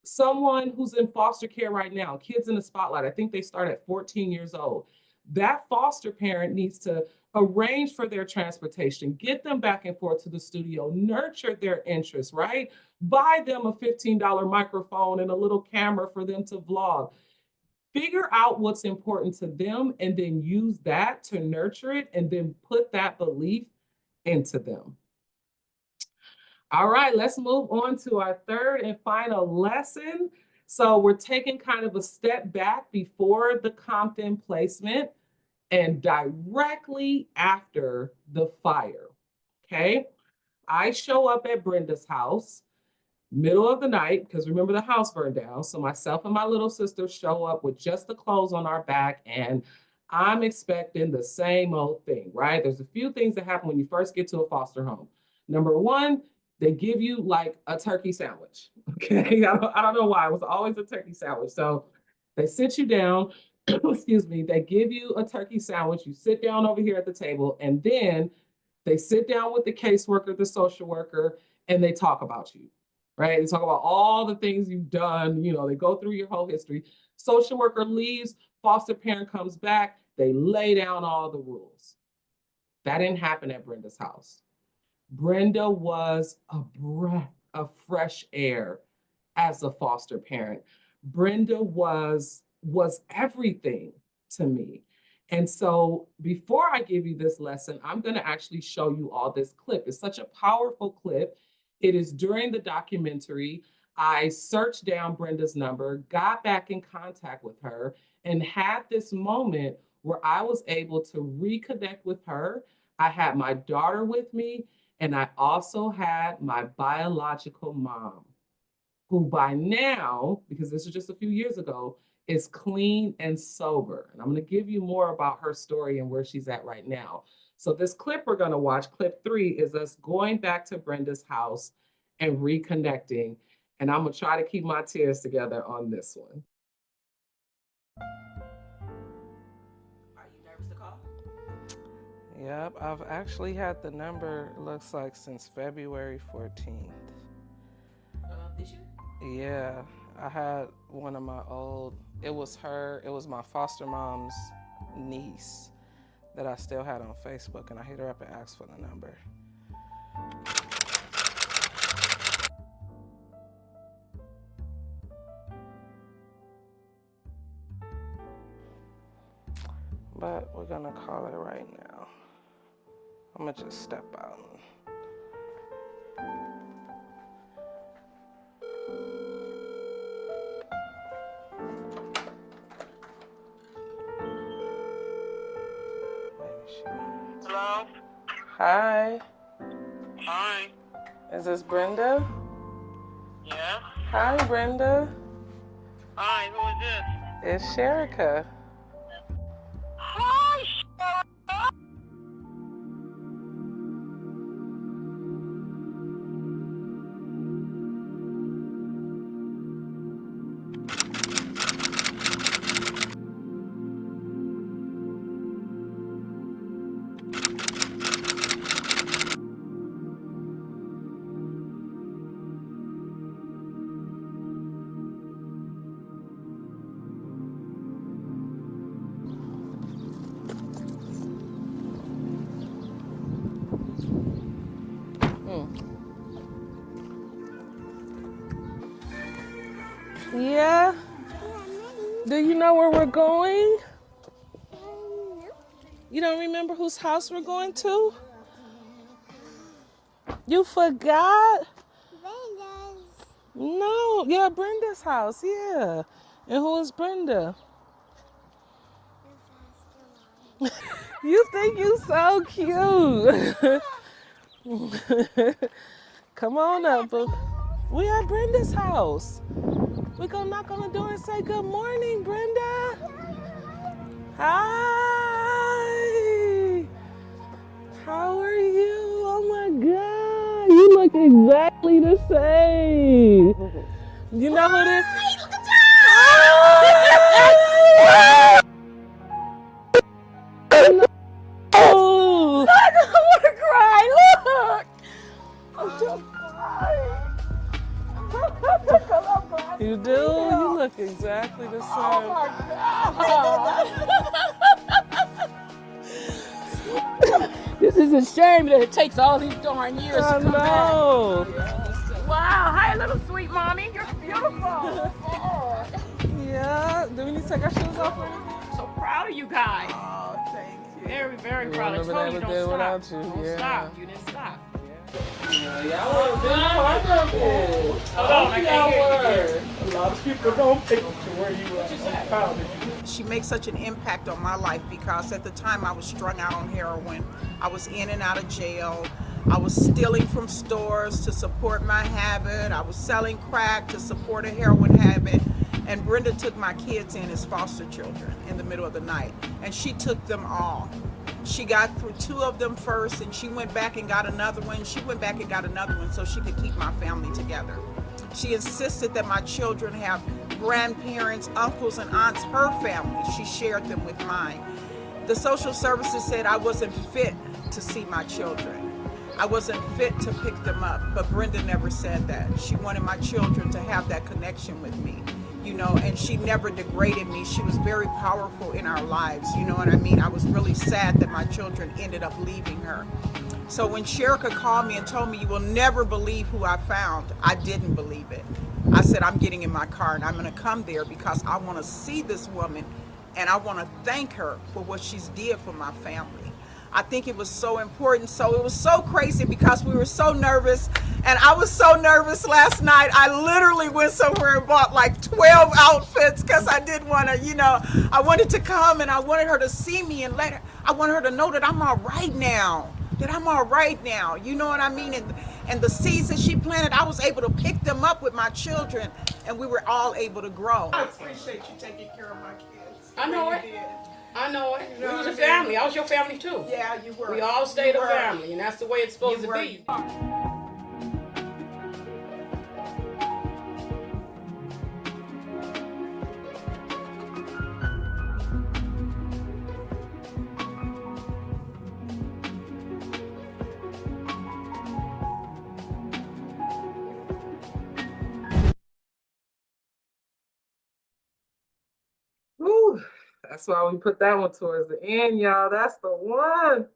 Someone who's in foster care right now, kids in the spotlight, I think they start at 14 years old. That foster parent needs to arrange for their transportation, get them back and forth to the studio, nurture their interests, right? Buy them a $15 microphone and a little camera for them to vlog. Figure out what's important to them and then use that to nurture it and then put that belief into them. All right, let's move on to our third and final lesson. So we're taking kind of a step back before the Compton placement and directly after the fire, okay? I show up at Brenda's house, middle of the night, because remember the house burned down. So myself and my little sister show up with just the clothes on our back, and I'm expecting the same old thing, right? There's a few things that happen when you first get to a foster home. Number one, they give you like a turkey sandwich, okay? I don't know why, it was always a turkey sandwich. So they sit you down, excuse me, they give you a turkey sandwich, you sit down over here at the table, and then they sit down with the caseworker, the social worker, and they talk about you, right? They talk about all the things you've done, they go through your whole history. Social worker leaves, foster parent comes back, they lay down all the rules. That didn't happen at Brenda's house. Brenda was a breath of fresh air as a foster parent. Brenda was everything to me. And so before I give you this lesson, I'm going to actually show you all this clip. It's such a powerful clip. It is during the documentary. I searched down Brenda's number, got back in contact with her, and had this moment where I was able to reconnect with her. I had my daughter with me, and I also had my biological mom, who by now, because this is just a few years ago, is clean and sober. And I'm going to give you more about her story and where she's at right now. So this clip we're going to watch, clip 3, is us going back to Brenda's house and reconnecting. And I'm going to try to keep my tears together on this one. Are you nervous to call? Yep, I've actually had the number, looks like, since February 14th. This year? Yeah, I had one of my it was my foster mom's niece that I still had on Facebook, and I hit her up and asked for the number. But we're gonna call it right now. I'm gonna just step out. Hello? Hi, Hi. is this Brenda? Yeah? Hi, Brenda. Hi, who is this? It's Sharrica. Hi, Sharrica. Yeah? Do you know where we're going? You don't remember whose house we're going to? You forgot? No, yeah, Brenda's house, yeah. And who is Brenda? You think you so cute. Come on up. We at Brenda's house. We're gonna knock on the door and say good morning, Brenda. Hi. How are you? Oh my God. You look exactly the same. You know who this? Look at that! Oh, look, I want to cry. Look. I'm just crying. You do? You look exactly the same. Oh my God. This is a shame that it takes all these darn years I to come know. back. Wow. Hi, little sweet mommy. You're beautiful. Yeah. Do we need to take our shoes off? I'm so proud of you guys. Oh, thank you. Very, very proud. I wouldn't told have you been don't able to do it stop. without you. Don't Yeah. stop. You didn't stop. Y'all were a big part of it. Hold on, I can't hear you. A lot of people don't pick to where you found it. She makes such an impact on my life because at the time I was strung out on heroin. I was in and out of jail. I was stealing from stores to support my habit. I was selling crack to support a heroin habit. And Brenda took my kids in as foster children in the middle of the night. And she took them all. She got through 2 of them first, and she went back and got another one. She went back and got another one so she could keep my family together. She insisted that my children have grandparents, uncles, and aunts, her family. She shared them with mine. The social services said I wasn't fit to see my children. I wasn't fit to pick them up, but Brenda never said that. She wanted my children to have that connection with me, you know, and she never degraded me. She was very powerful in our lives, you know what I mean? I was really sad that my children ended up leaving her. So when Sharrica called me and told me, you will never believe who I found, I didn't believe it. I said, I'm getting in my car and I'm gonna come there because I wanna see this woman and I wanna thank her for what she's did for my family. I think it was so important. So it was so crazy because we were so nervous, and I was so nervous last night. I literally went somewhere and bought like 12 outfits because I didn't want to, you know, I wanted to come and I wanted her to see me and I wanted her to know that I'm all right now, you know what I mean? And the seeds that she planted, I was able to pick them up with my children, and we were all able to grow. I appreciate you taking care of my kids. I know it. I know it. We was a family. I was your family too. Yeah, you were. We all stayed a family, and that's the way it's supposed to be. Whew, that's why we put that one towards the end, y'all. That's the one.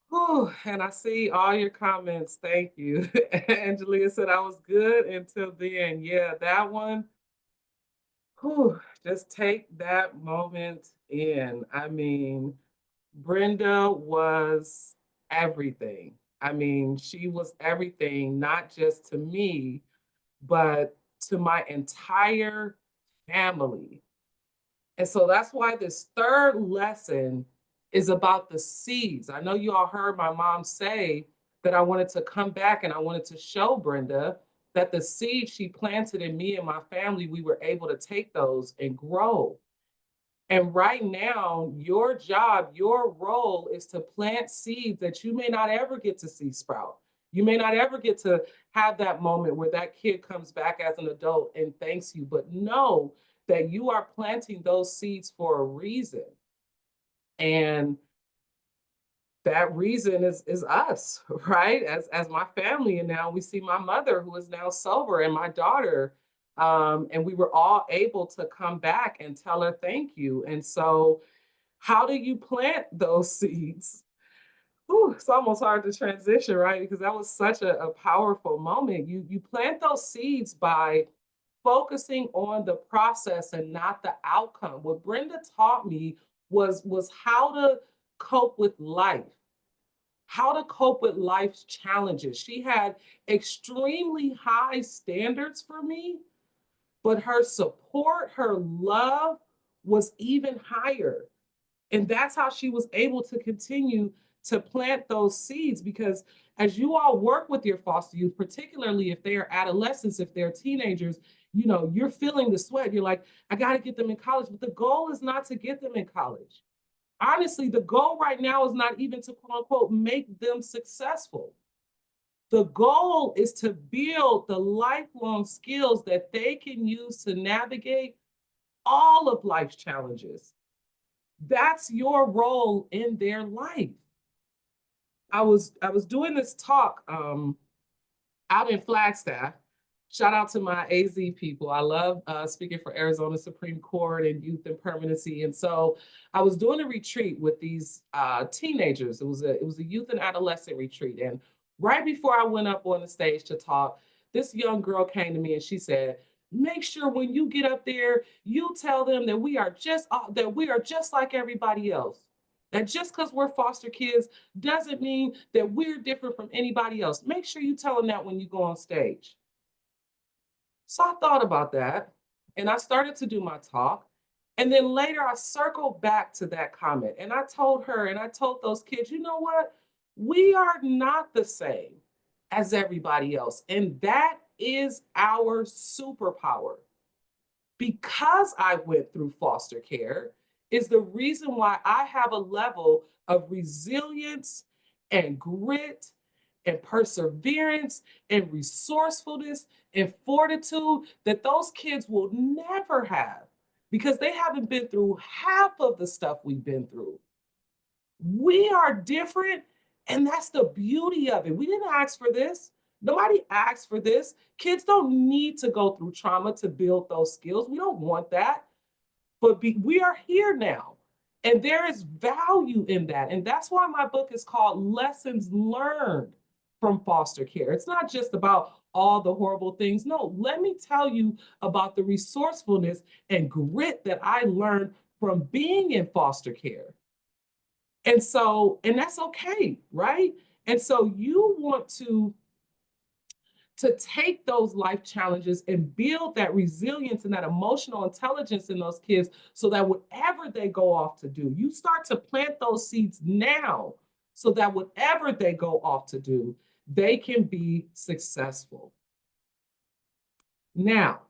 Whew, and I see all your comments. Thank you. Angelia said I was good until then. Yeah, that one. Whew, just take that moment in. I mean, Brenda was everything. I mean, she was everything, not just to me, but to my entire family. And so that's why this third lesson is about the seeds. I know you all heard my mom say that I wanted to come back and I wanted to show Brenda that the seeds she planted in me and my family, we were able to take those and grow. And right now, your job, your role is to plant seeds that you may not ever get to see sprout. You may not ever get to have that moment where that kid comes back as an adult and thanks you, but know that you are planting those seeds for a reason. And that reason is us, right? As my family. And now we see my mother, who is now sober, and my daughter. And we were all able to come back and tell her thank you. And so how do you plant those seeds? Whew, it's almost hard to transition, right? Because that was such a powerful moment. You plant those seeds by focusing on the process and not the outcome. What Brenda taught me was how to cope with life, how to cope with life's challenges. She had extremely high standards for me, but her support, her love was even higher. And that's how she was able to continue to plant those seeds, because as you all work with your foster youth, particularly if they are adolescents, if they're teenagers, you're feeling the sweat. You're like, I got to get them in college. But the goal is not to get them in college. Honestly, the goal right now is not even to quote unquote make them successful. The goal is to build the lifelong skills that they can use to navigate all of life's challenges. That's your role in their life. I was doing this talk out in Flagstaff. Shout out to my AZ people. I love speaking for Arizona Supreme Court and youth and permanency. And so I was doing a retreat with these teenagers. It was a youth and adolescent retreat. And right before I went up on the stage to talk, this young girl came to me and she said, make sure when you get up there, you tell them that we are just like everybody else. That just because we're foster kids doesn't mean that we're different from anybody else. Make sure you tell them that when you go on stage. So I thought about that and I started to do my talk. And then later I circled back to that comment and I told her and I told those kids, you know what? We are not the same as everybody else. And that is our superpower. Because I went through foster care is the reason why I have a level of resilience and grit and perseverance and resourcefulness and fortitude that those kids will never have, because they haven't been through half of the stuff we've been through. We are different, and that's the beauty of it. We didn't ask for this. Nobody asked for this. Kids don't need to go through trauma to build those skills. We don't want that. But we are here now. And there is value in that. And that's why my book is called Lessons Learned from Foster Care. It's not just about all the horrible things. No, let me tell you about the resourcefulness and grit that I learned from being in foster care. And that's okay, right? And so you want to take those life challenges and build that resilience and that emotional intelligence in those kids so that whatever they go off to do, you start to plant those seeds now so that whatever they go off to do, they can be successful. Now,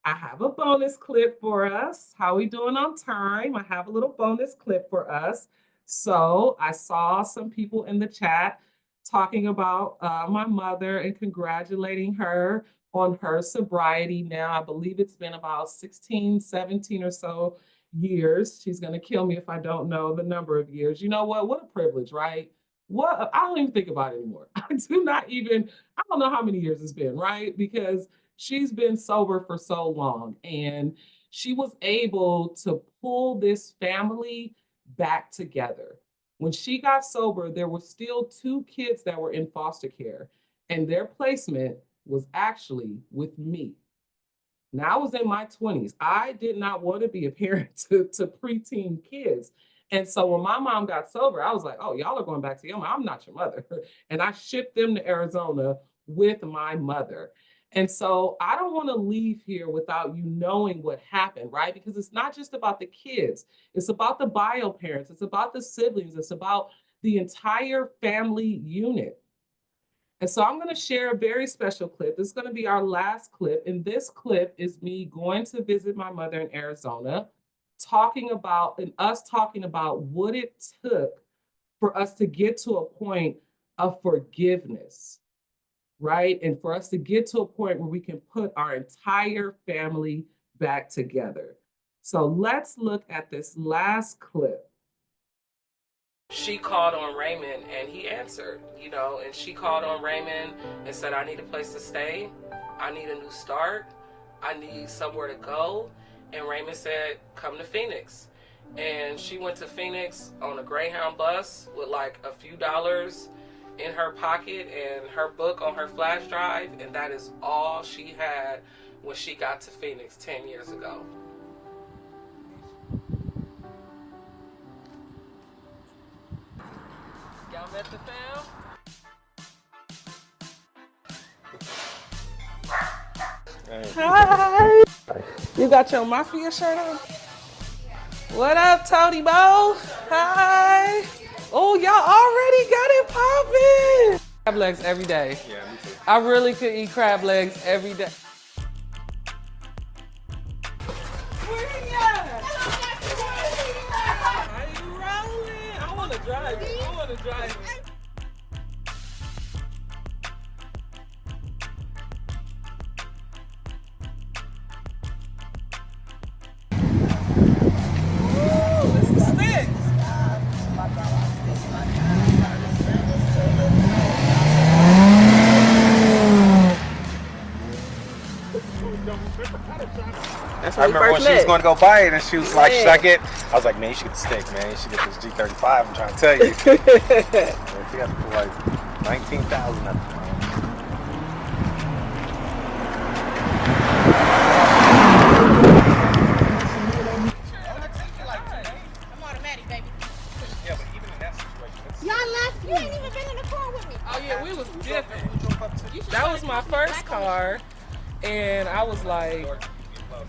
I have a bonus clip for us. How are we doing on time? I have a little bonus clip for us. So I saw some people in the chat talking about my mother and congratulating her on her sobriety. Now, I believe it's been about 16, 17 or so years. She's going to kill me if I don't know the number of years. You know what? What a privilege, right? I don't even think about it anymore. I don't know how many years it's been, right? Because she's been sober for so long and she was able to pull this family back together. When she got sober, there were still 2 kids that were in foster care, and their placement was actually with me. Now, I was in my 20s. I did not want to be a parent to preteen kids. And so when my mom got sober, I was like, oh, y'all are going back to your mom. I'm not your mother. And I shipped them to Arizona with my mother. And so I don't want to leave here without you knowing what happened, right? Because it's not just about the kids. It's about the bio parents. It's about the siblings. It's about the entire family unit. And so I'm going to share a very special clip. This is going to be our last clip. And this clip is me going to visit my mother in Arizona, talking about what it took for us to get to a point of forgiveness, right? And for us to get to a point where we can put our entire family back together. So let's look at this last clip. She called on Raymond and he answered, and she called on Raymond and said, I need a place to stay. I need a new start. I need somewhere to go. And Raymond said, come to Phoenix. and she went to Phoenix on a Greyhound bus with like a few dollars in her pocket and her book on her flash drive, and that is all she had when she got to Phoenix 10 years ago. Y'all met the fam? Hi! You got your Mafia shirt on? What up, Tony Bo? Hi! Oh, y'all already got it popping! Crab legs every day. Yeah, me too. I really could eat crab legs every day. Where you at? How you rolling? I want to drive it. I want to drive it. I remember when she was going to go buy it and she was like, should I get? I was like, man, you should get the stick, man. You should get this G35. I'm trying to tell you. She got like 19,000 at the time. I'm automatic, baby. Yeah, but even in that situation, Y'all left. You ain't even been in the car with me. Oh yeah, we was different. That was my first car, and I was like,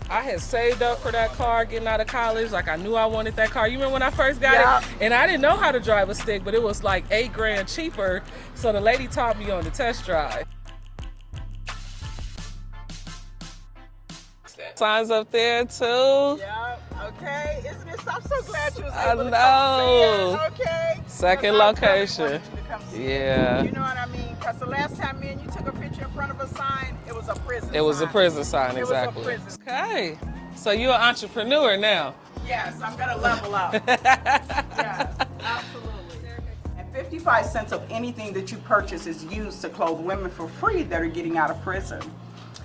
I had saved up for that car getting out of college. Like I knew I wanted that car. You remember when I first got it? And I didn't know how to drive a stick, but it was like $8,000 cheaper. So the lady taught me on the test drive. Signs up there too. Yeah, okay. Isn't it? I'm so glad you was I able to know. come see it, okay? Second 'Cause I really location. wanted you to come see it. Yeah. You know what I mean? Because the last time me and you took a picture in front of a sign, it was a prison sign. It was a prison sign, It exactly. was a prison. Okay. So you're an entrepreneur now. Yes, I'm gonna level up. Yes, absolutely. And 55 cents of anything that you purchase is used to clothe women for free that are getting out of prison.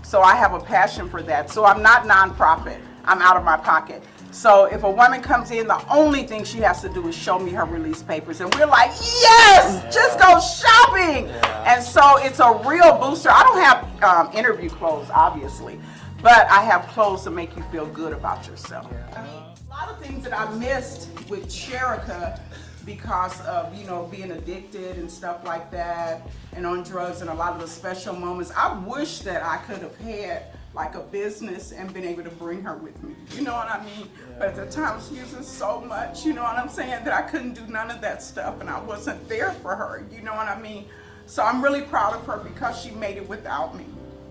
So I have a passion for that. So I'm not nonprofit. I'm out of my pocket. So if a woman comes in, the only thing she has to do is show me her release papers. And we're like, yes, just go shopping. And so it's a real booster. I don't have interview clothes, obviously, but I have clothes to make you feel good about yourself. I mean, a lot of things that I missed with Sharrica because of, you know, being addicted and stuff like that and on drugs and a lot of the special moments. I wish that I could have had like a business and been able to bring her with me. You know what I mean? But at the time I was using so much, you know what I'm saying, that I couldn't do none of that stuff and I wasn't there for her, you know what I mean? So I'm really proud of her because she made it without me.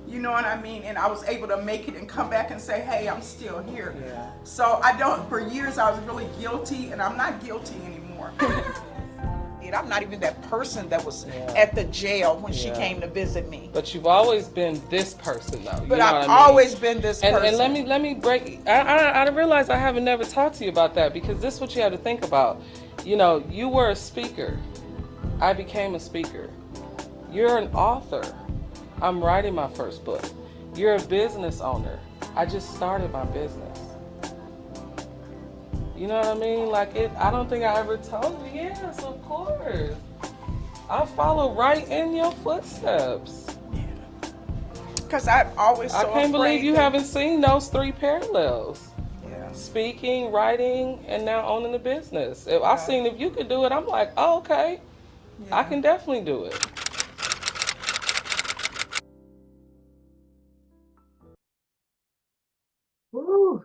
You know what I mean? And I was able to make it and come back and say, hey, I'm still here. Yeah. So for years I was really guilty and I'm not guilty anymore. I'm not even that person that was at the jail when she came to visit me. But you've always been this person though. But I've always been this person. And let me break, I realize I haven't never talked to you about that because this is what you have to think about. You know, you were a speaker. I became a speaker. You're an author. I'm writing my first book. You're a business owner. I just started my business. You know what I mean? Like I don't think I ever told you. Yes, of course. I follow right in your footsteps. Because I've always I can't believe you haven't seen those three parallels. Yeah. Speaking, writing, and now owning a business. If I seen if you could do it, I'm like, oh, okay. I can definitely do it. Woo.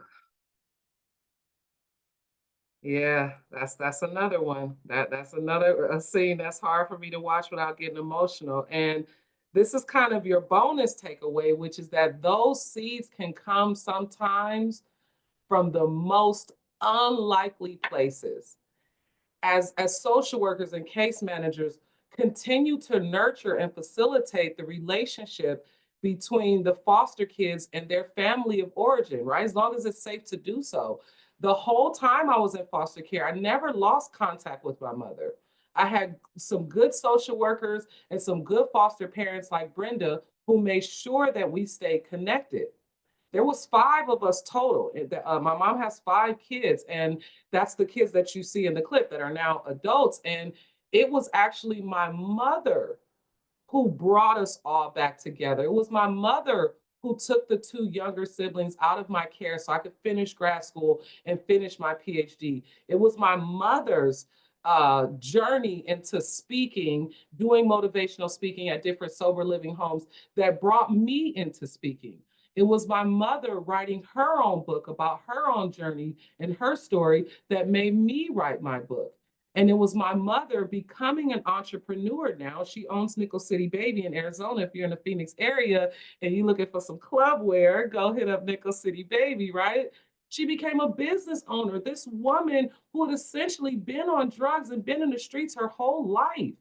Yeah, that's another one. That's another scene that's hard for me to watch without getting emotional. And this is kind of your bonus takeaway, which is that those seeds can come sometimes from the most unlikely places. As social workers and case managers continue to nurture and facilitate the relationship between the foster kids and their family of origin, right? As long as it's safe to do so. The whole time I was in foster care, I never lost contact with my mother. I had some good social workers and some good foster parents like Brenda who made sure that we stayed connected. There was 5 of us total. My mom has 5 kids, and that's the kids that you see in the clip that are now adults. And it was actually my mother who brought us all back together. It was my mother who took the 2 younger siblings out of my care so I could finish grad school and finish my PhD. It was my mother's journey into speaking, doing motivational speaking at different sober living homes that brought me into speaking. It was my mother writing her own book about her own journey and her story that made me write my book. And it was my mother becoming an entrepreneur now. She owns Nickel City Baby in Arizona. If you're in the Phoenix area and you're looking for some club wear, go hit up Nickel City Baby, right? She became a business owner. This woman who had essentially been on drugs and been in the streets her whole life.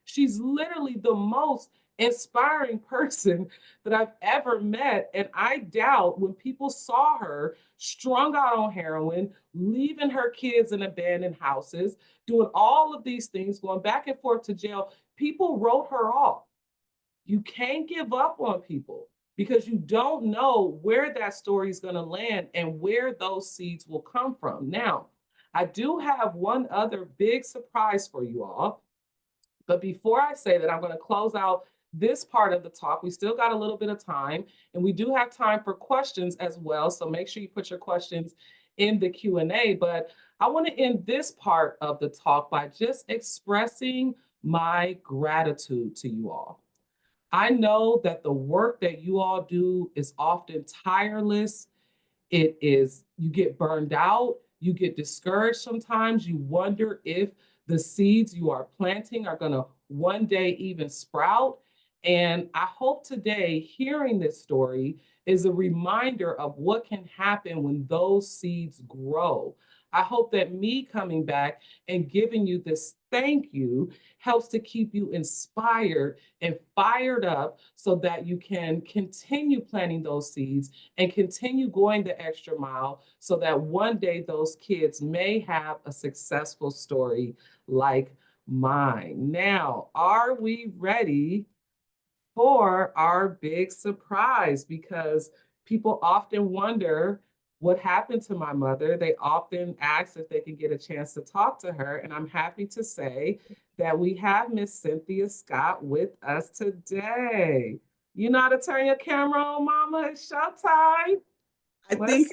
She's literally the most inspiring person that I've ever met. And I doubt when people saw her strung out on heroin, leaving her kids in abandoned houses, doing all of these things, going back and forth to jail, people wrote her off. You can't give up on people because you don't know where that story is going to land and where those seeds will come from. Now, I do have one other big surprise for you all. But before I say that, I'm going to close out this part of the talk. We still got a little bit of time, and we do have time for questions as well. So make sure you put your questions in the Q&A. But I want to end this part of the talk by just expressing my gratitude to you all. I know that the work that you all do is often tireless. It is, you get burned out, you get discouraged sometimes, you wonder if the seeds you are planting are going to one day even sprout. And I hope today, hearing this story is a reminder of what can happen when those seeds grow. I hope that me coming back and giving you this thank you helps to keep you inspired and fired up so that you can continue planting those seeds and continue going the extra mile so that one day those kids may have a successful story like mine. Now, are we ready for our big surprise? Because people often wonder what happened to my mother. They often ask if they can get a chance to talk to her. And I'm happy to say that we have Miss Cynthia Scott with us today. You know how to turn your camera on, Mama? It's showtime. I think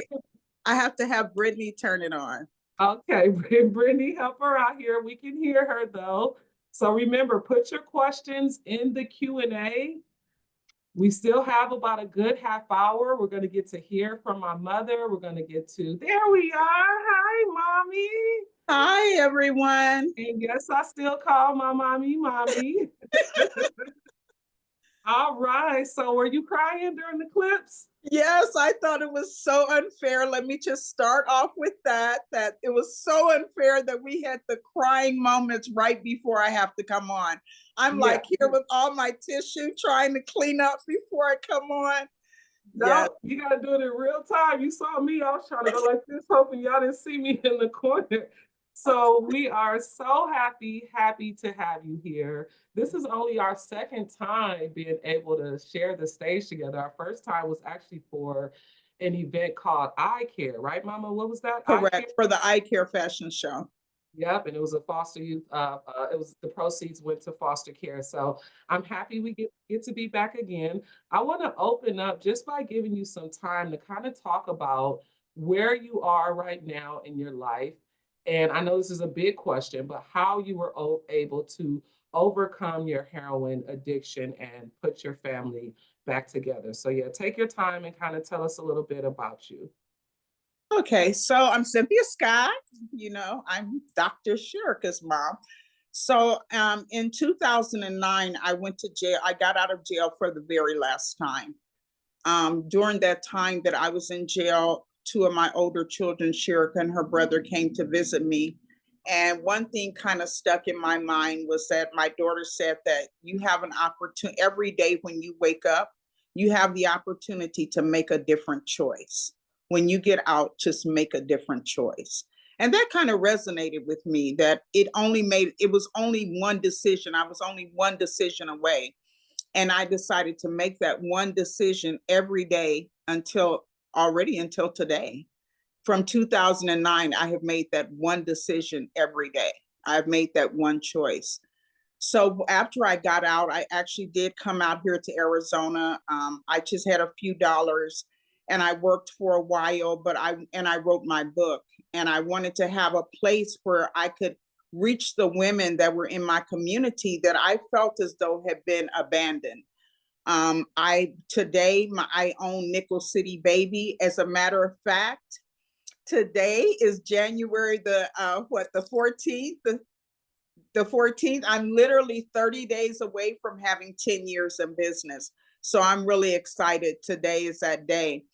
I have to have Brittany turn it on. Okay, Brittany, help her out here. We can hear her though. So remember, put your questions in the Q&A. We still have about a good half hour. We're going to get to hear from my mother. We're going to get to, there we are. Hi, Mommy. Hi, everyone. And yes, I still call my mommy, Mommy. All right. So were you crying during the clips? Yes, I thought it was so unfair. Let me just start off with that it was so unfair that we had the crying moments right before I have to come on. I'm like here with all my tissue trying to clean up before I come on. No, you got to do it in real time. You saw me, I was trying to go like this, hoping y'all didn't see me in the corner. So we are so happy to have you here. This is only our second time being able to share the stage together. Our first time was actually for an event called Eye Care, right, Mama? What was that? Correct, for the Eye Care fashion show. Yep, and it was a foster youth. It was the proceeds went to foster care. So I'm happy we get to be back again. I want to open up just by giving you some time to kind of talk about where you are right now in your life. And I know this is a big question, but how you were able to overcome your heroin addiction and put your family back together. So yeah, take your time and kind of tell us a little bit about you. Okay, so I'm Cynthia Scott. You know, I'm Dr. Sharrica's mom. So in 2009, I went to jail. I got out of jail for the very last time. During that time that I was in jail, 2 of my older children, Sharrica and her brother, came to visit me. And one thing kind of stuck in my mind was that my daughter said that you have an opportunity every day when you wake up, you have the opportunity to make a different choice. When you get out, just make a different choice. And that kind of resonated with me, that it was only one decision. I was only one decision away. And I decided to make that one decision every day until already until today. From 2009, I have made that one decision every day. I've made that one choice. So after I got out, I actually did come out here to Arizona. I just had a few dollars and I worked for a while, but I wrote my book, and I wanted to have a place where I could reach the women that were in my community that I felt as though had been abandoned. I own Nickel City Baby. As a matter of fact, today is January the 14th. The 14th, I'm literally 30 days away from having 10 years in business. So I'm really excited. Today is that day.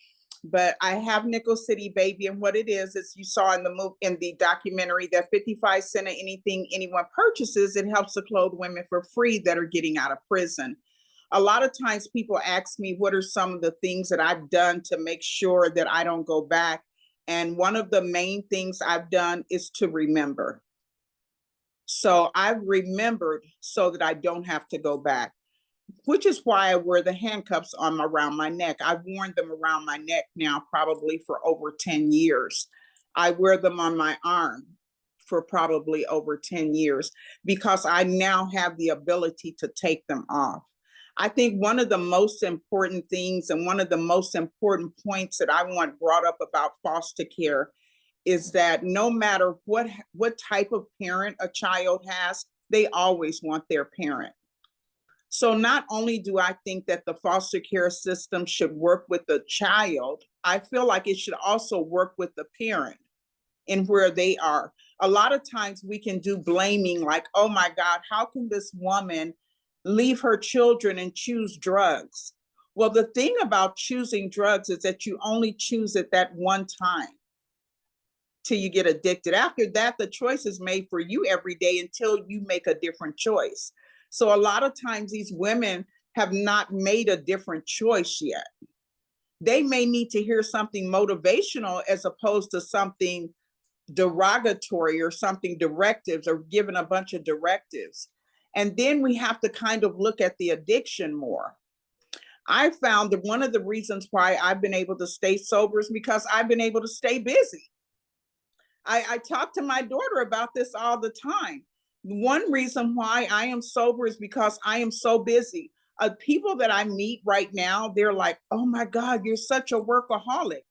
But I have Nickel City Baby, and what it is you saw in the documentary, that 55 cents of anything anyone purchases, it helps to clothe women for free that are getting out of prison. A lot of times people ask me, what are some of the things that I've done to make sure that I don't go back? And one of the main things I've done is to remember. So I've remembered so that I don't have to go back, which is why I wear the handcuffs around my neck. I've worn them around my neck now probably for over 10 years. I wear them on my arm for probably over 10 years because I now have the ability to take them off. I think one of the most important things and one of the most important points that I want brought up about foster care is that no matter what type of parent a child has, they always want their parent. So not only do I think that the foster care system should work with the child, I feel like it should also work with the parent in where they are. A lot of times we can do blaming, like, oh my God, how can this woman leave her children and choose drugs? Well, the thing about choosing drugs is that you only choose it that one time till you get addicted. After that, the choice is made for you every day until you make a different choice. So a lot of times these women have not made a different choice yet. They may need to hear something motivational as opposed to something derogatory or something directives, or given a bunch of directives. And then we have to kind of look at the addiction more. I found that one of the reasons why I've been able to stay sober is because I've been able to stay busy. I talk to my daughter about this all the time. One reason why I am sober is because I am so busy. People that I meet right now, they're like, oh my God, you're such a workaholic.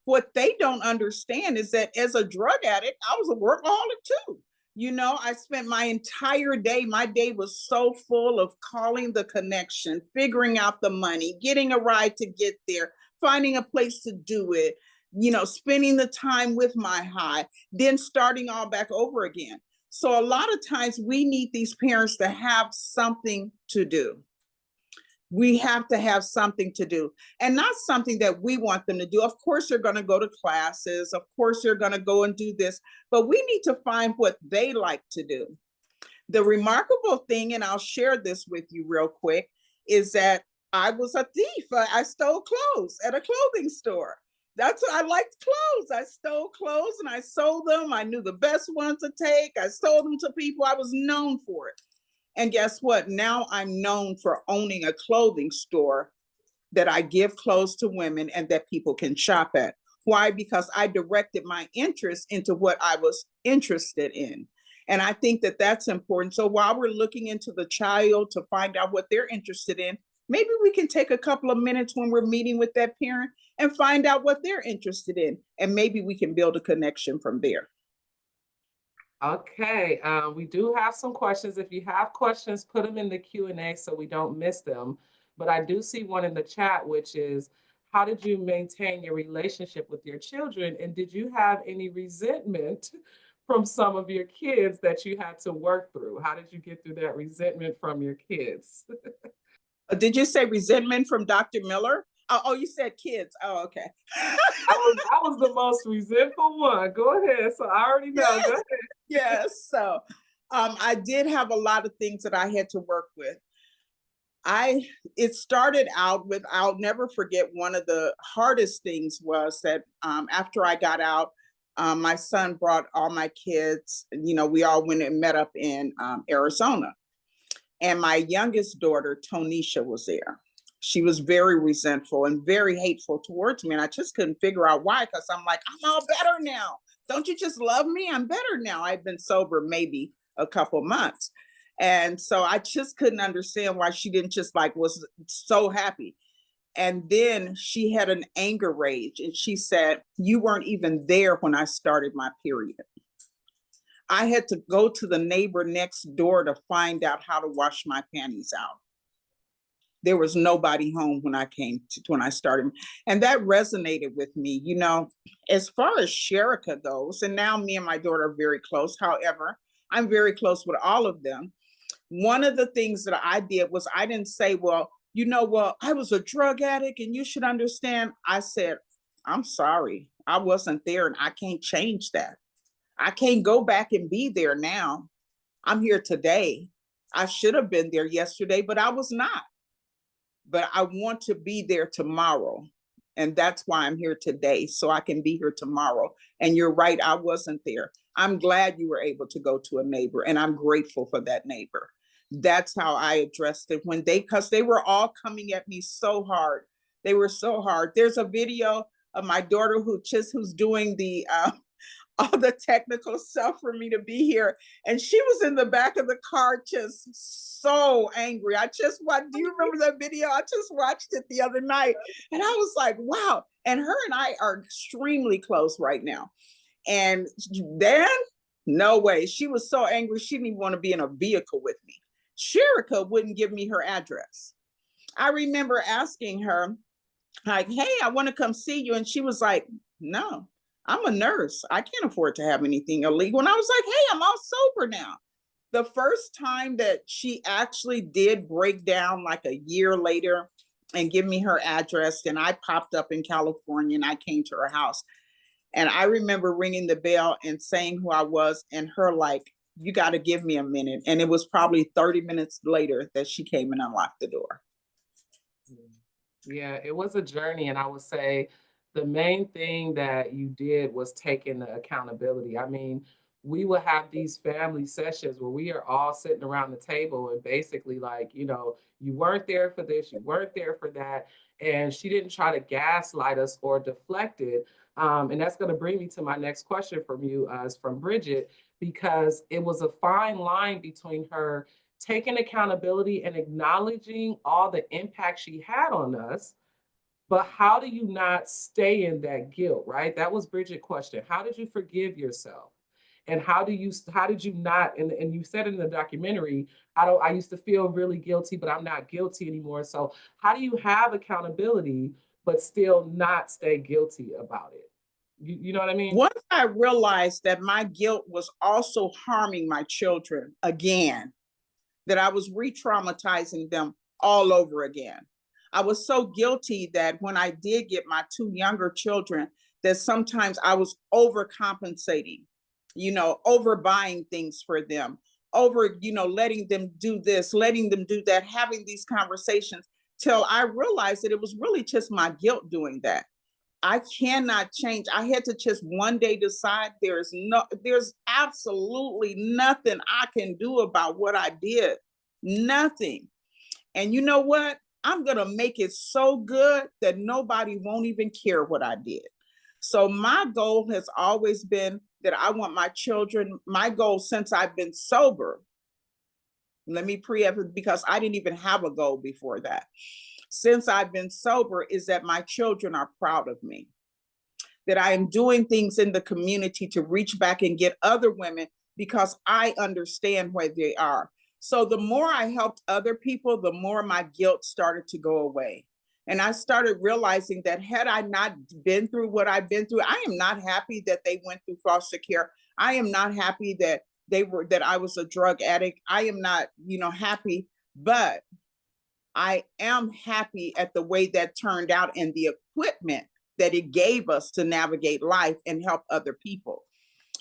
What they don't understand is that as a drug addict, I was a workaholic too. You know, I spent my entire day, my day was so full of calling the connection, figuring out the money, getting a ride to get there, finding a place to do it, you know, spending the time with my high, then starting all back over again. So a lot of times we need these parents to have something to do. We have to have something to do, and not something that we want them to do. Of course, they're going to go to classes. Of course, they're going to go and do this, but we need to find what they like to do. The remarkable thing, and I'll share this with you real quick, is that I was a thief. I stole clothes at a clothing store. That's what I liked, clothes. I stole clothes and I sold them. I knew the best ones to take. I sold them to people. I was known for it. And guess what? Now I'm known for owning a clothing store that I give clothes to women and that people can shop at. Why? Because I directed my interest into what I was interested in. And I think that that's important. So while we're looking into the child to find out what they're interested in, maybe we can take a couple of minutes when we're meeting with that parent and find out what they're interested in. And maybe we can build a connection from there. Okay, we do have some questions. If you have questions, put them in the Q&A so we don't miss them. But I do see one in the chat, which is, how did you maintain your relationship with your children? And did you have any resentment from some of your kids that you had to work through? How did you get through that resentment from your kids? Did you say resentment from Dr. Miller? Oh, you said kids. Oh, okay. I was the most resentful one. Go ahead. So I already know. Yes. Go ahead. Yes. So I did have a lot of things that I had to work with. It started out with, I'll never forget, one of the hardest things was that after I got out, my son brought all my kids, you know, we all went and met up in Arizona. And my youngest daughter, Tonisha, was there. She was very resentful and very hateful towards me. And I just couldn't figure out why, because I'm like, I'm all better now. Don't you just love me? I'm better now. I've been sober maybe a couple months. And so I just couldn't understand why she didn't just like was so happy. And then she had an anger rage and she said, you weren't even there when I started my period. I had to go to the neighbor next door to find out how to wash my panties out. There was nobody home when I started. And that resonated with me, you know, as far as Sharrica goes, and now me and my daughter are very close. However, I'm very close with all of them. One of the things that I did was I didn't say, well, you know, well, I was a drug addict and you should understand. I said, I'm sorry, I wasn't there and I can't change that. I can't go back and be there now. I'm here today. I should have been there yesterday, but I was not. But I want to be there tomorrow. And that's why I'm here today, so I can be here tomorrow. And you're right, I wasn't there. I'm glad you were able to go to a neighbor, and I'm grateful for that neighbor. That's how I addressed it because they were all coming at me so hard. They were so hard. There's a video of my daughter who's doing the all the technical stuff for me to be here. And she was in the back of the car just so angry. Do you remember that video? I just watched it the other night and I was like, wow. And her and I are extremely close right now. And then, no way. She was so angry, she didn't even want to be in a vehicle with me. Sharrica wouldn't give me her address. I remember asking her, like, hey, I want to come see you. And she was like, no, I'm a nurse. I can't afford to have anything illegal. And I was like, hey, I'm all sober now. The first time that she actually did break down, like a year later, and give me her address, and I popped up in California and I came to her house. And I remember ringing the bell and saying who I was, and her like, you got to give me a minute. And it was probably 30 minutes later that she came and unlocked the door. Yeah, it was a journey. And I would say the main thing that you did was taking the accountability. I mean, we would have these family sessions where we are all sitting around the table and basically like, you know, you weren't there for this, you weren't there for that. And she didn't try to gaslight us or deflect it. And that's going to bring me to my next question from you, from Bridget, because it was a fine line between her taking accountability and acknowledging all the impact she had on us. But how do you not stay in that guilt, right? That was Bridget's question. How did you forgive yourself? And how did you not, and you said in the documentary, I used to feel really guilty, but I'm not guilty anymore. So how do you have accountability, but still not stay guilty about it? You know what I mean? Once I realized that my guilt was also harming my children again, that I was re-traumatizing them all over again. I was so guilty that when I did get my two younger children, that sometimes I was overcompensating, you know, overbuying things for them, letting them do this, letting them do that, having these conversations till I realized that it was really just my guilt doing that. I cannot change. I had to just one day decide there's absolutely nothing I can do about what I did. Nothing. And you know what? I'm going to make it so good that nobody won't even care what I did. So my goal has always been that I want my children, my goal since I've been sober, let me preempt because I didn't even have a goal before that. Since I've been sober is that my children are proud of me, that I am doing things in the community to reach back and get other women because I understand where they are. So the more I helped other people, the more my guilt started to go away. And I started realizing that had I not been through what I've been through, I am not happy that they went through foster care. I am not happy that I was a drug addict. I am not, happy, but I am happy at the way that turned out and the equipment that it gave us to navigate life and help other people.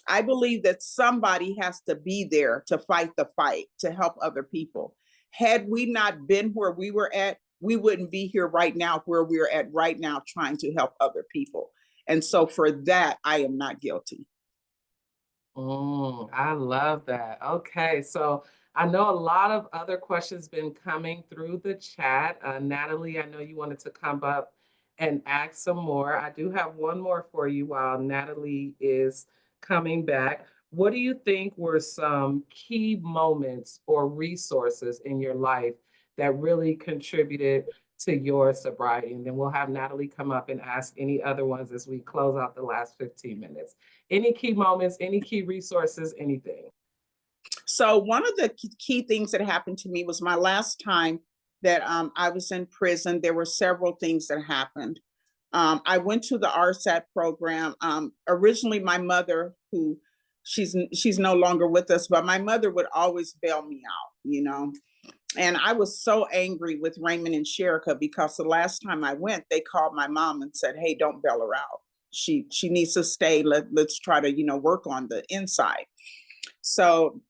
I believe that somebody has to be there to fight the fight, to help other people. Had we not been where we were at, we wouldn't be here right now where we're at right now trying to help other people. And so for that, I am not guilty. I love that. Okay, so I know a lot of other questions been coming through the chat. Natalie, I know you wanted to come up and ask some more. I do have one more for you while Natalie is coming back. What do you think were some key moments or resources in your life that really contributed to your sobriety? And then we'll have Natalie come up and ask any other ones as we close out the last 15 minutes. Any key moments, any key resources, anything? So one of the key things that happened to me was my last time that I was in prison. There were several things that happened. I went to the RSAT program. Originally, my mother, who she's no longer with us, but my mother would always bail me out, you know. And I was so angry with Raymond and Sharrica because the last time I went, they called my mom and said, "Hey, don't bail her out. She needs to stay. Let's try to, you know, work on the inside." So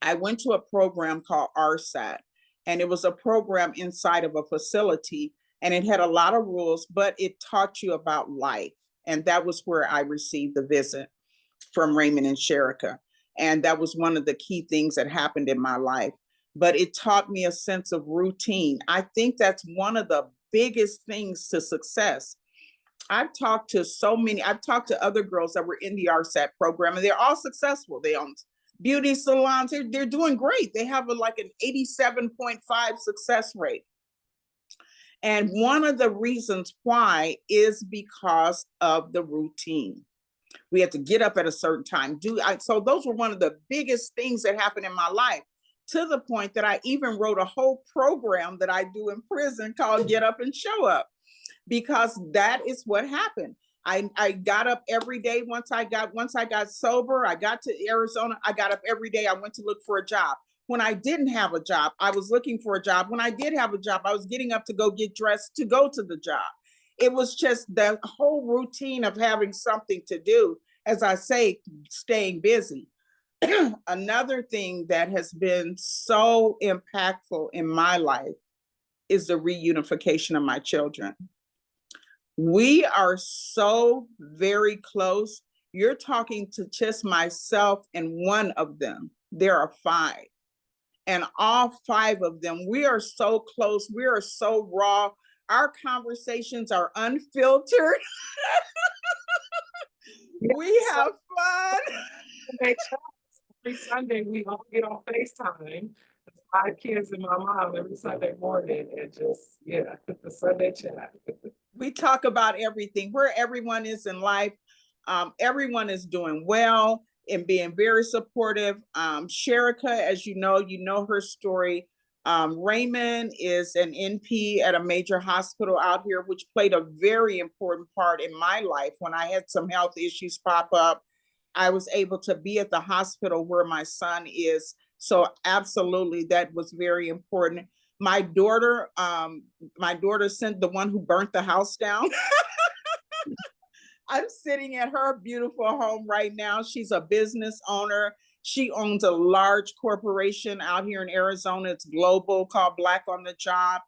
I went to a program called RSAT, and it was a program inside of a facility, and it had a lot of rules, but it taught you about life. And that was where I received the visit from Raymond and Sharrica. And that was one of the key things that happened in my life. But it taught me a sense of routine. I think that's one of the biggest things to success. I've talked to other girls that were in the RSAT program, and they're all successful. They own beauty salons. They're doing great. They have like an 87.5 success rate. And one of the reasons why is because of the routine. We had to get up at a certain time. So those were one of the biggest things that happened in my life, to the point that I even wrote a whole program that I do in prison called Get Up and Show Up, because that is what happened. I got up every day. Once I got sober, I got to Arizona, I got up every day. I went to look for a job. When I didn't have a job, I was looking for a job. When I did have a job, I was getting up to go get dressed to go to the job. It was just the whole routine of having something to do, as I say, staying busy. Another thing that has been so impactful in my life is the reunification of my children. We are so very close. You're talking to just myself and one of them. There are 5. And all 5 of them, we are so close. We are so raw. Our conversations are unfiltered. We have fun. Every Sunday, we all get on FaceTime. 5 kids and my mom every Sunday morning, and just, the Sunday chat. We talk about everything, where everyone is in life. Everyone is doing well and being very supportive. Sharrica, as you know her story. Raymond is an NP at a major hospital out here, which played a very important part in my life. When I had some health issues pop up, I was able to be at the hospital where my son is. So absolutely, that was very important. My daughter sent the one who burnt the house down. I'm sitting at her beautiful home right now. She's a business owner. She owns a large corporation out here in Arizona. It's global, called Black on the Job.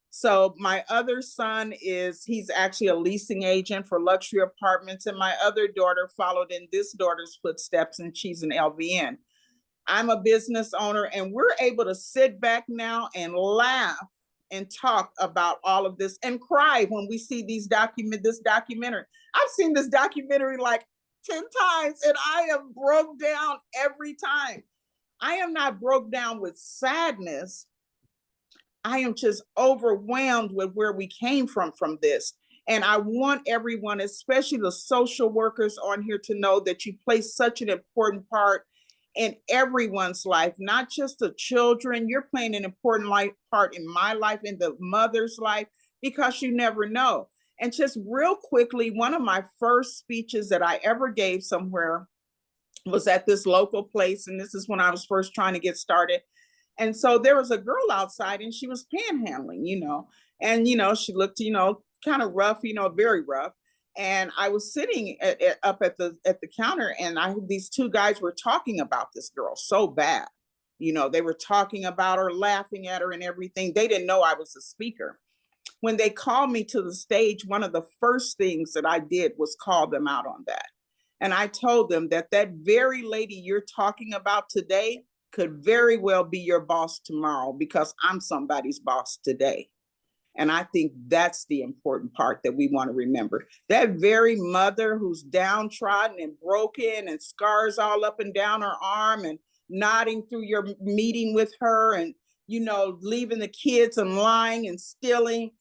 So my other son he's actually a leasing agent for luxury apartments. And my other daughter followed in this daughter's footsteps, and she's an LVN. I'm a business owner, and we're able to sit back now and laugh and talk about all of this and cry when we see this documentary. I've seen this documentary like 10 times, and I am broke down every time. I am not broke down with sadness. I am just overwhelmed with where we came from this. And I want everyone, especially the social workers on here, to know that you play such an important part in everyone's life, not just the children. You're playing an important part in my life, in the mother's life, because you never know. And just real quickly, one of my first speeches that I ever gave somewhere was at this local place. And this is when I was first trying to get started. And so there was a girl outside, and she was panhandling, and, she looked, kind of rough, very rough. And I was sitting up at the counter, and these 2 guys were talking about this girl so bad. They were talking about her, laughing at her and everything. They didn't know I was a speaker. When they called me to the stage, one of the first things that I did was call them out on that. And I told them that very lady you're talking about today, could very well be your boss tomorrow because I'm somebody's boss today. And I think that's the important part that we want to remember. That very mother who's downtrodden and broken and scars all up and down her arm and nodding through your meeting with her and, you know, leaving the kids and lying and stealing,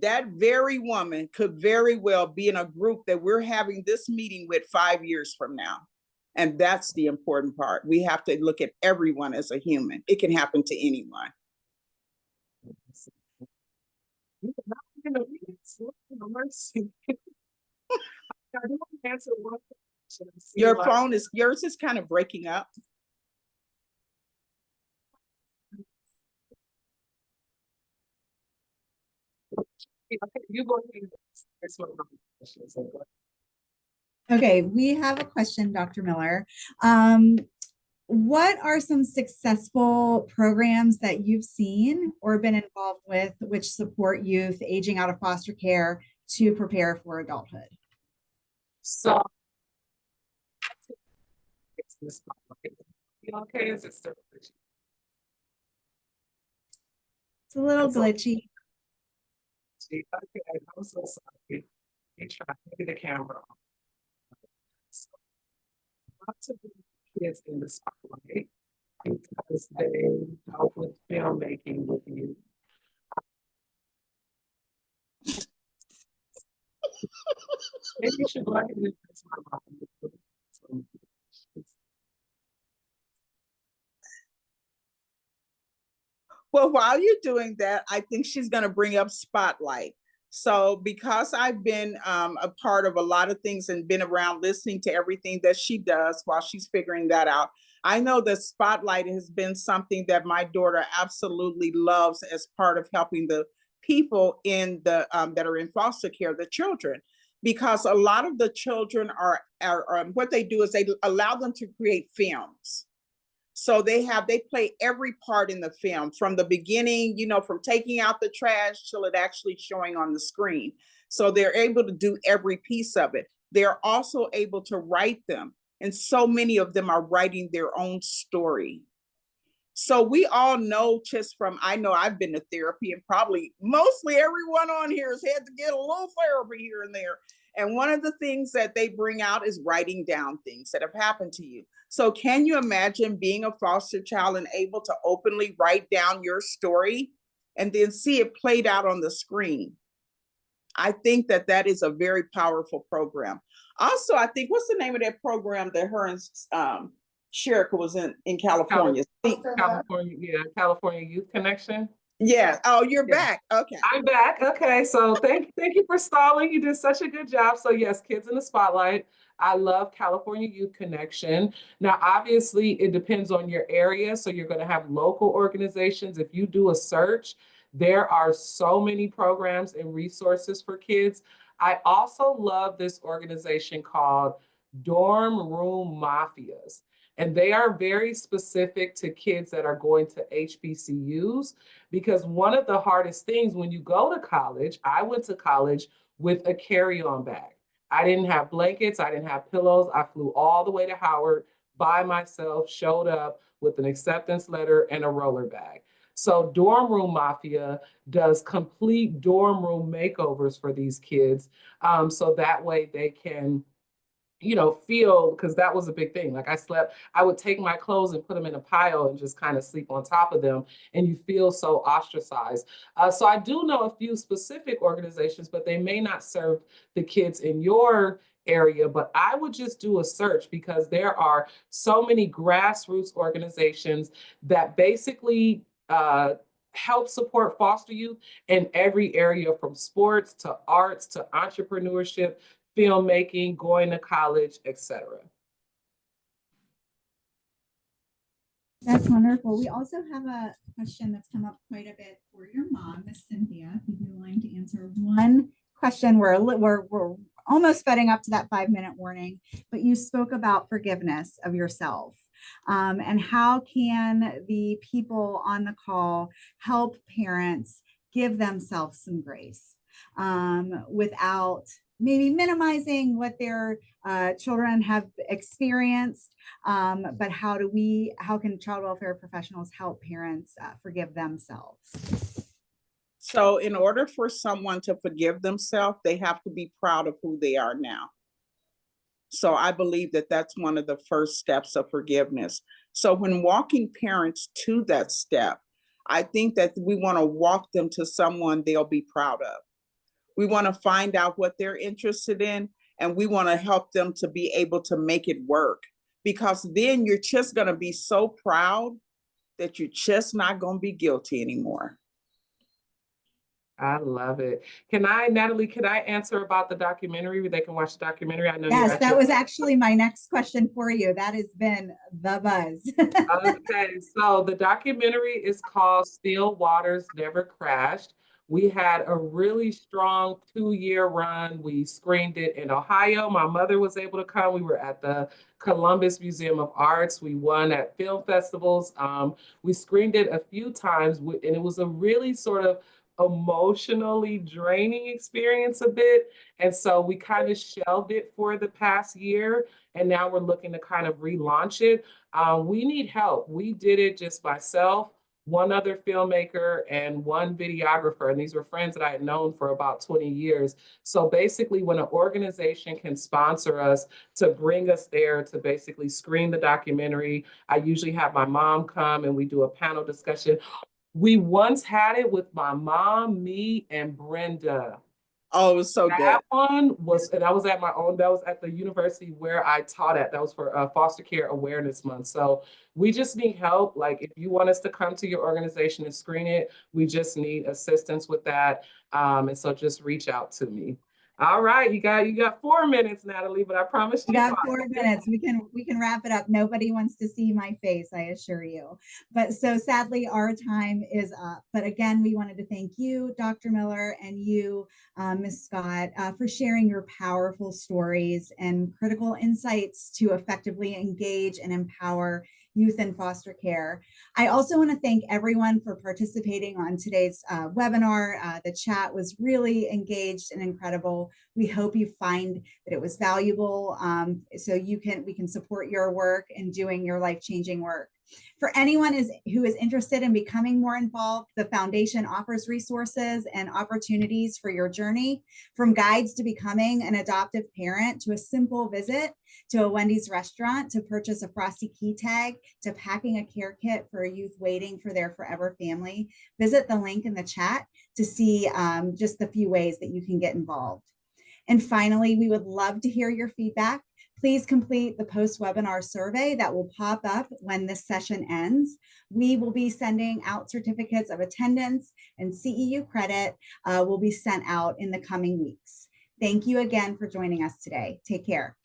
that very woman could very well be in a group that we're having this meeting with 5 years from now. And that's the important part. We have to look at everyone as a human. It can happen to anyone. Your phone is, yours is kind of breaking up. Okay, we have a question, Dr. Miller. What are some successful programs that you've seen or been involved with which support youth aging out of foster care to prepare for adulthood? So, okay, is it still glitchy? It's a little glitchy. Okay, I'm so sorry. You try to get the camera on. So, lots of kids in the spotlight because they help with filmmaking with you. Maybe you should go ahead and fix my mom. Well, while you're doing that, I think she's going to bring up Spotlight. So because I've been a part of a lot of things and been around listening to everything that she does while she's figuring that out, I know that Spotlight has been something that my daughter absolutely loves as part of helping the people in the that are in foster care, the children, because a lot of the children are what they do is they allow them to create films. So they play every part in the film from the beginning, you know, from taking out the trash till it actually showing on the screen. So they're able to do every piece of it. They're also able to write them. And so many of them are writing their own story. So we all know just from, I know I've been to therapy and probably mostly everyone on here has had to get a little therapy here and there. And one of the things that they bring out is writing down things that have happened to you. So can you imagine being a foster child and able to openly write down your story and then see it played out on the screen? I think that that is a very powerful program. Also, I think, what's the name of that program that her and Sharrica was in California? California, yeah, California Youth Connection. Yeah. Oh, you're back. Okay. I'm back. Okay. So thank you for stalling. You did such a good job. So yes, Kids in the Spotlight. I love California Youth Connection. Now, obviously, it depends on your area. So you're going to have local organizations. If you do a search, there are so many programs and resources for kids. I also love this organization called Dorm Room Mafias. And they are very specific to kids that are going to HBCUs, because one of the hardest things when you go to college, I went to college with a carry-on bag. I didn't have blankets, I didn't have pillows. I flew all the way to Howard by myself, showed up with an acceptance letter and a roller bag. So Dorm Room Mafia does complete dorm room makeovers for these kids, so that way they can, you know, feel, because that was a big thing. Like I would take my clothes and put them in a pile and just kind of sleep on top of them, and you feel so ostracized. So I do know a few specific organizations, but they may not serve the kids in your area, but I would just do a search, because there are so many grassroots organizations that basically help support foster youth in every area, from sports to arts to entrepreneurship, filmmaking, going to college, etc. That's wonderful. We also have a question that's come up quite a bit for your mom, Miss Cynthia. If you'd be willing to answer one question, we're almost getting up to that 5-minute warning, but you spoke about forgiveness of yourself. And how can the people on the call help parents give themselves some grace without maybe minimizing what their children have experienced, but how can child welfare professionals help parents forgive themselves? So in order for someone to forgive themselves, they have to be proud of who they are now. So I believe that that's one of the first steps of forgiveness. So when walking parents to that step, I think that we want to walk them to someone they'll be proud of. We want to find out what they're interested in, and we want to help them to be able to make it work. Because then you're just going to be so proud that you're just not going to be guilty anymore. I love it. Natalie, can I answer about the documentary where they can watch the documentary? I know Yes, that was actually my next question for you. That has been the buzz. Okay, so the documentary is called Still Waters Never Crashed. We had a really strong 2-year run. We screened it in Ohio. My mother was able to come. We were at the Columbus Museum of Arts. We won at film festivals. We screened it a few times, and it was a really sort of emotionally draining experience a bit. And so we kind of shelved it for the past year, and now we're looking to kind of relaunch it. We need help. We did it just myself, one other filmmaker, and one videographer. And these were friends that I had known for about 20 years. So basically, when an organization can sponsor us to bring us there to basically screen the documentary, I usually have my mom come and we do a panel discussion. We once had it with my mom, me, and Brenda. Oh, it was so good. That one was, and I was at that was at the university where I taught at. That was for Foster Care Awareness Month. So we just need help. Like, if you want us to come to your organization and screen it, we just need assistance with that. And so just reach out to me. All right, you got 4 minutes, Natalie, but I promise you. We got 4 minutes. We can wrap it up. Nobody wants to see my face, I assure you. But so sadly, our time is up. But again, we wanted to thank you, Dr. Miller, and you, Ms. Scott, for sharing your powerful stories and critical insights to effectively engage and empower youth in foster care. I also want to thank everyone for participating on today's webinar. The chat was really engaged and incredible. We hope you find that it was valuable, so we can support your work in doing your life-changing work. For anyone who is interested in becoming more involved, the foundation offers resources and opportunities for your journey, from guides to becoming an adoptive parent, to a simple visit to a Wendy's restaurant, to purchase a Frosty key tag, to packing a care kit for a youth waiting for their forever family. Visit the link in the chat to see just the few ways that you can get involved. And finally, we would love to hear your feedback. Please complete the post-webinar survey that will pop up when this session ends. We will be sending out certificates of attendance, and CEU credit will be sent out in the coming weeks. Thank you again for joining us today. Take care.